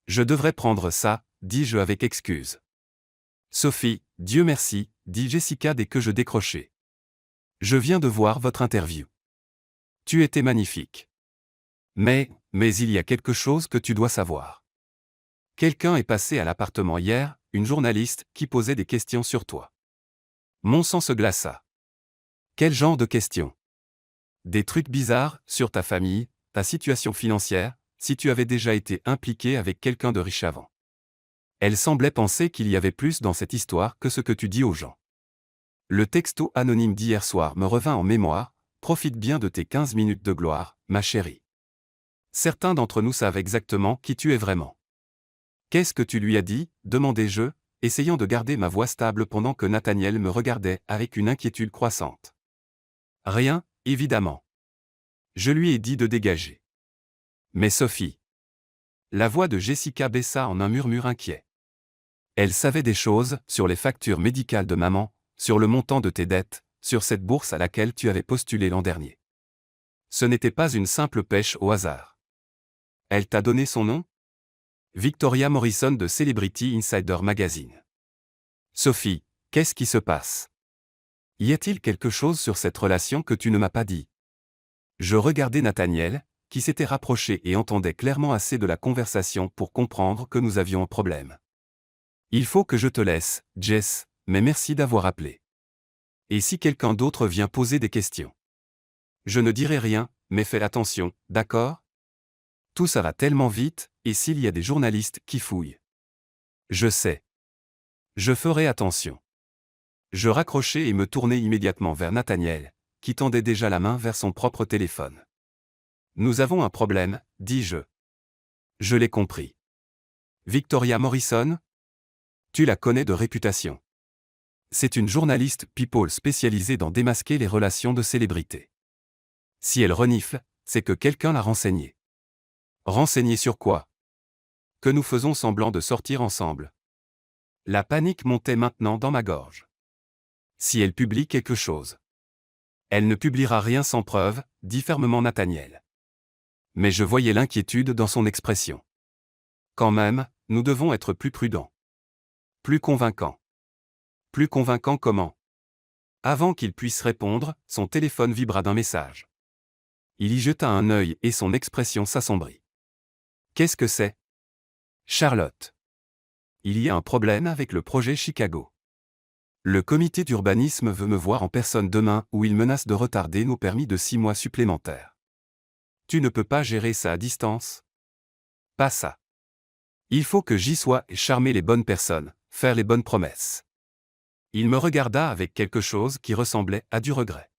Je devrais prendre ça, dis-je avec excuse. Sophie, Dieu merci, dit Jessica dès que je décrochai. Je viens de voir votre interview. Tu étais magnifique. Mais il y a quelque chose que tu dois savoir. Quelqu'un est passé à l'appartement hier, une journaliste, qui posait des questions sur toi. Mon sang se glaça. Quel genre de questions? Des trucs bizarres, sur ta famille, ta situation financière, si tu avais déjà été impliqué avec quelqu'un de riche avant. Elle semblait penser qu'il y avait plus dans cette histoire que ce que tu dis aux gens. Le texto anonyme d'hier soir me revint en mémoire, profite bien de tes 15 minutes de gloire, ma chérie. Certains d'entre nous savent exactement qui tu es vraiment. Qu'est-ce que tu lui as dit, demandai-je, essayant de garder ma voix stable pendant que Nathaniel me regardait avec une inquiétude croissante. Rien, évidemment. Je lui ai dit de dégager. Mais Sophie. La voix de Jessica baissa en un murmure inquiet. Elle savait des choses sur les factures médicales de maman, sur le montant de tes dettes, sur cette bourse à laquelle tu avais postulé l'an dernier. Ce n'était pas une simple pêche au hasard. Elle t'a donné son nom? Victoria Morrison de Celebrity Insider Magazine. Sophie, qu'est-ce qui se passe? Y a-t-il quelque chose sur cette relation que tu ne m'as pas dit? Je regardais Nathaniel, qui s'était rapproché et entendait clairement assez de la conversation pour comprendre que nous avions un problème. Il faut que je te laisse, Jess, mais merci d'avoir appelé. Et si quelqu'un d'autre vient poser des questions? Je ne dirai rien, mais fais attention, d'accord? Tout ça va tellement vite, et s'il y a des journalistes qui fouillent? Je sais. Je ferai attention. Je raccrochai et me tournai immédiatement vers Nathaniel, qui tendait déjà la main vers son propre téléphone. Nous avons un problème, dis-je. Je l'ai compris. Victoria Morrison? Tu la connais de réputation. C'est une journaliste people spécialisée dans démasquer les relations de célébrités. Si elle renifle, c'est que quelqu'un l'a renseignée. Renseignée sur quoi? Que nous faisons semblant de sortir ensemble. La panique montait maintenant dans ma gorge. Si elle publie quelque chose. Elle ne publiera rien sans preuve, dit fermement Nathaniel. Mais je voyais l'inquiétude dans son expression. Quand même, nous devons être plus prudents. Plus convaincants. Plus convaincants comment? Avant qu'il puisse répondre, son téléphone vibra d'un message. Il y jeta un œil et son expression s'assombrit. Qu'est-ce que c'est? Charlotte. Il y a un problème avec le projet Chicago. Le comité d'urbanisme veut me voir en personne demain où il menace de retarder nos permis de 6 mois supplémentaires. Tu ne peux pas gérer ça à distance? Pas ça. Il faut que j'y sois et charmer les bonnes personnes, faire les bonnes promesses. Il me regarda avec quelque chose qui ressemblait à du regret.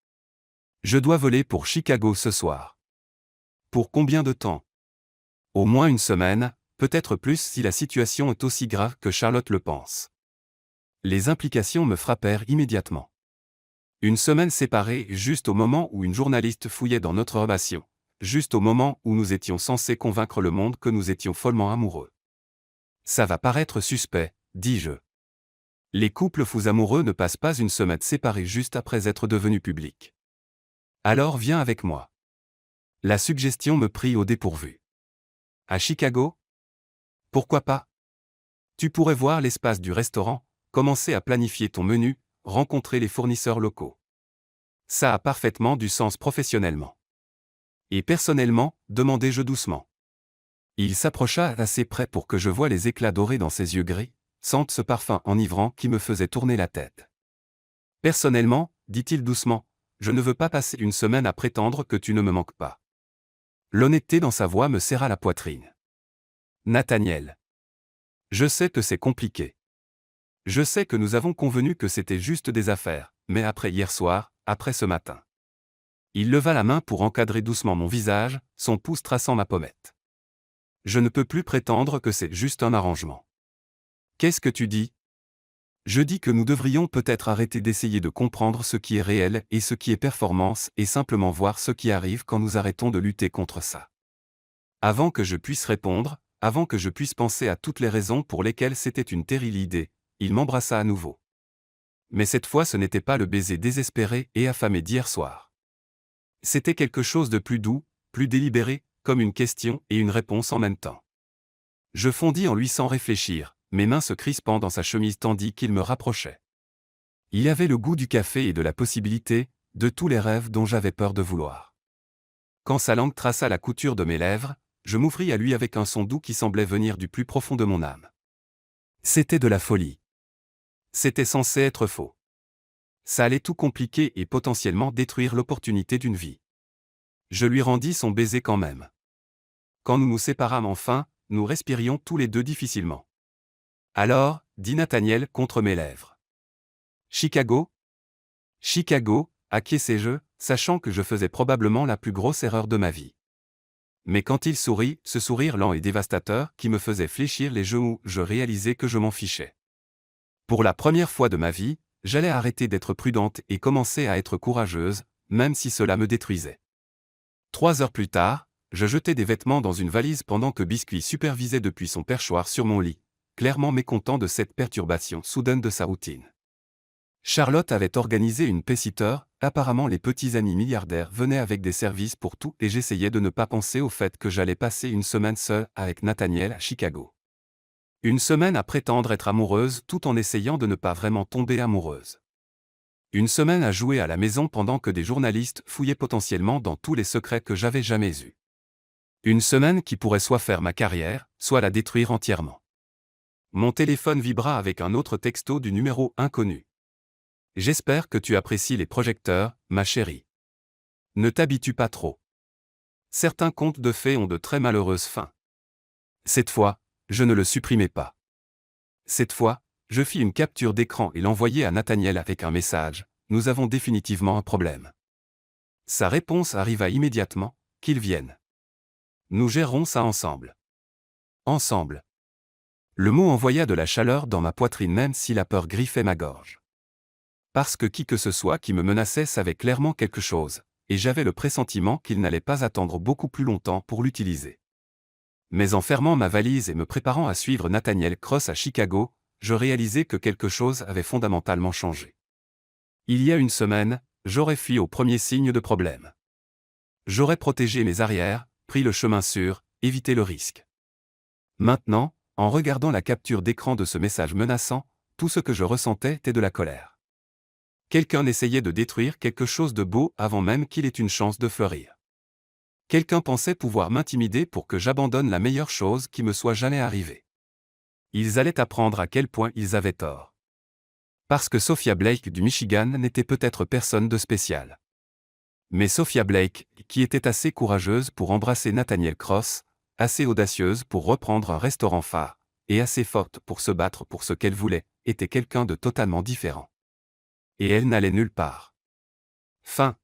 Je dois voler pour Chicago ce soir. Pour combien de temps? Au moins une semaine, peut-être plus si la situation est aussi grave que Charlotte le pense. Les implications me frappèrent immédiatement. Une semaine séparée juste au moment où une journaliste fouillait dans notre relation, juste au moment où nous étions censés convaincre le monde que nous étions follement amoureux. Ça va paraître suspect, dis-je. Les couples fous amoureux ne passent pas une semaine séparés juste après être devenus publics. Alors viens avec moi. La suggestion me prit au dépourvu. À Chicago? Pourquoi pas? Tu pourrais voir l'espace du restaurant, commencer à planifier ton menu, rencontrer les fournisseurs locaux. Ça a parfaitement du sens professionnellement. Et personnellement, demandai-je doucement. Il s'approcha assez près pour que je voie les éclats dorés dans ses yeux gris, sente ce parfum enivrant qui me faisait tourner la tête. Personnellement, dit-il doucement, je ne veux pas passer une semaine à prétendre que tu ne me manques pas. L'honnêteté dans sa voix me serra la poitrine. Nathaniel. Je sais que c'est compliqué. Je sais que nous avons convenu que c'était juste des affaires, mais après hier soir, après ce matin. Il leva la main pour encadrer doucement mon visage, son pouce traçant ma pommette. Je ne peux plus prétendre que c'est juste un arrangement. Qu'est-ce que tu dis? Je dis que nous devrions peut-être arrêter d'essayer de comprendre ce qui est réel et ce qui est performance et simplement voir ce qui arrive quand nous arrêtons de lutter contre ça. Avant que je puisse répondre, avant que je puisse penser à toutes les raisons pour lesquelles c'était une terrible idée, il m'embrassa à nouveau. Mais cette fois ce n'était pas le baiser désespéré et affamé d'hier soir. C'était quelque chose de plus doux, plus délibéré, comme une question et une réponse en même temps. Je fondis en lui sans réfléchir, mes mains se crispant dans sa chemise tandis qu'il me rapprochait. Il avait le goût du café et de la possibilité, de tous les rêves dont j'avais peur de vouloir. Quand sa langue traça la couture de mes lèvres, je m'ouvris à lui avec un son doux qui semblait venir du plus profond de mon âme. C'était de la folie. C'était censé être faux. Ça allait tout compliquer et potentiellement détruire l'opportunité d'une vie. Je lui rendis son baiser quand même. Quand nous nous séparâmes enfin, nous respirions tous les deux difficilement. Alors, dit Nathaniel contre mes lèvres. Chicago? Chicago, acquiesçai-je, sachant que je faisais probablement la plus grosse erreur de ma vie. Mais quand il sourit, ce sourire lent et dévastateur qui me faisait fléchir les genoux, je réalisais que je m'en fichais. Pour la première fois de ma vie, j'allais arrêter d'être prudente et commencer à être courageuse, même si cela me détruisait. 3 heures plus tard, je jetais des vêtements dans une valise pendant que Biscuit supervisait depuis son perchoir sur mon lit, clairement mécontent de cette perturbation soudaine de sa routine. Charlotte avait organisé une paisiteur, apparemment les petits amis milliardaires venaient avec des services pour tout et j'essayais de ne pas penser au fait que j'allais passer une semaine seule avec Nathaniel à Chicago. Une semaine à prétendre être amoureuse tout en essayant de ne pas vraiment tomber amoureuse. Une semaine à jouer à la maison pendant que des journalistes fouillaient potentiellement dans tous les secrets que j'avais jamais eus. Une semaine qui pourrait soit faire ma carrière, soit la détruire entièrement. Mon téléphone vibra avec un autre texto du numéro inconnu. J'espère que tu apprécies les projecteurs, ma chérie. Ne t'habitue pas trop. Certains contes de fées ont de très malheureuses fins. Cette fois, je ne le supprimai pas. Cette fois, je fis une capture d'écran et l'envoyai à Nathaniel avec un message. Nous avons définitivement un problème. Sa réponse arriva immédiatement, qu'il vienne. Nous gérerons ça ensemble. Ensemble. Le mot envoya de la chaleur dans ma poitrine même si la peur griffait ma gorge. Parce que qui que ce soit qui me menaçait savait clairement quelque chose, et j'avais le pressentiment qu'il n'allait pas attendre beaucoup plus longtemps pour l'utiliser. Mais en fermant ma valise et me préparant à suivre Nathaniel Cross à Chicago, je réalisais que quelque chose avait fondamentalement changé. Il y a une semaine, j'aurais fui au premier signe de problème. J'aurais protégé mes arrières, pris le chemin sûr, évité le risque. Maintenant, en regardant la capture d'écran de ce message menaçant, tout ce que je ressentais était de la colère. Quelqu'un essayait de détruire quelque chose de beau avant même qu'il ait une chance de fleurir. Quelqu'un pensait pouvoir m'intimider pour que j'abandonne la meilleure chose qui me soit jamais arrivée. Ils allaient apprendre à quel point ils avaient tort. Parce que Sophia Blake du Michigan n'était peut-être personne de spécial. Mais Sophia Blake, qui était assez courageuse pour embrasser Nathaniel Cross, assez audacieuse pour reprendre un restaurant phare, et assez forte pour se battre pour ce qu'elle voulait, était quelqu'un de totalement différent. Et elle n'allait nulle part. Fin.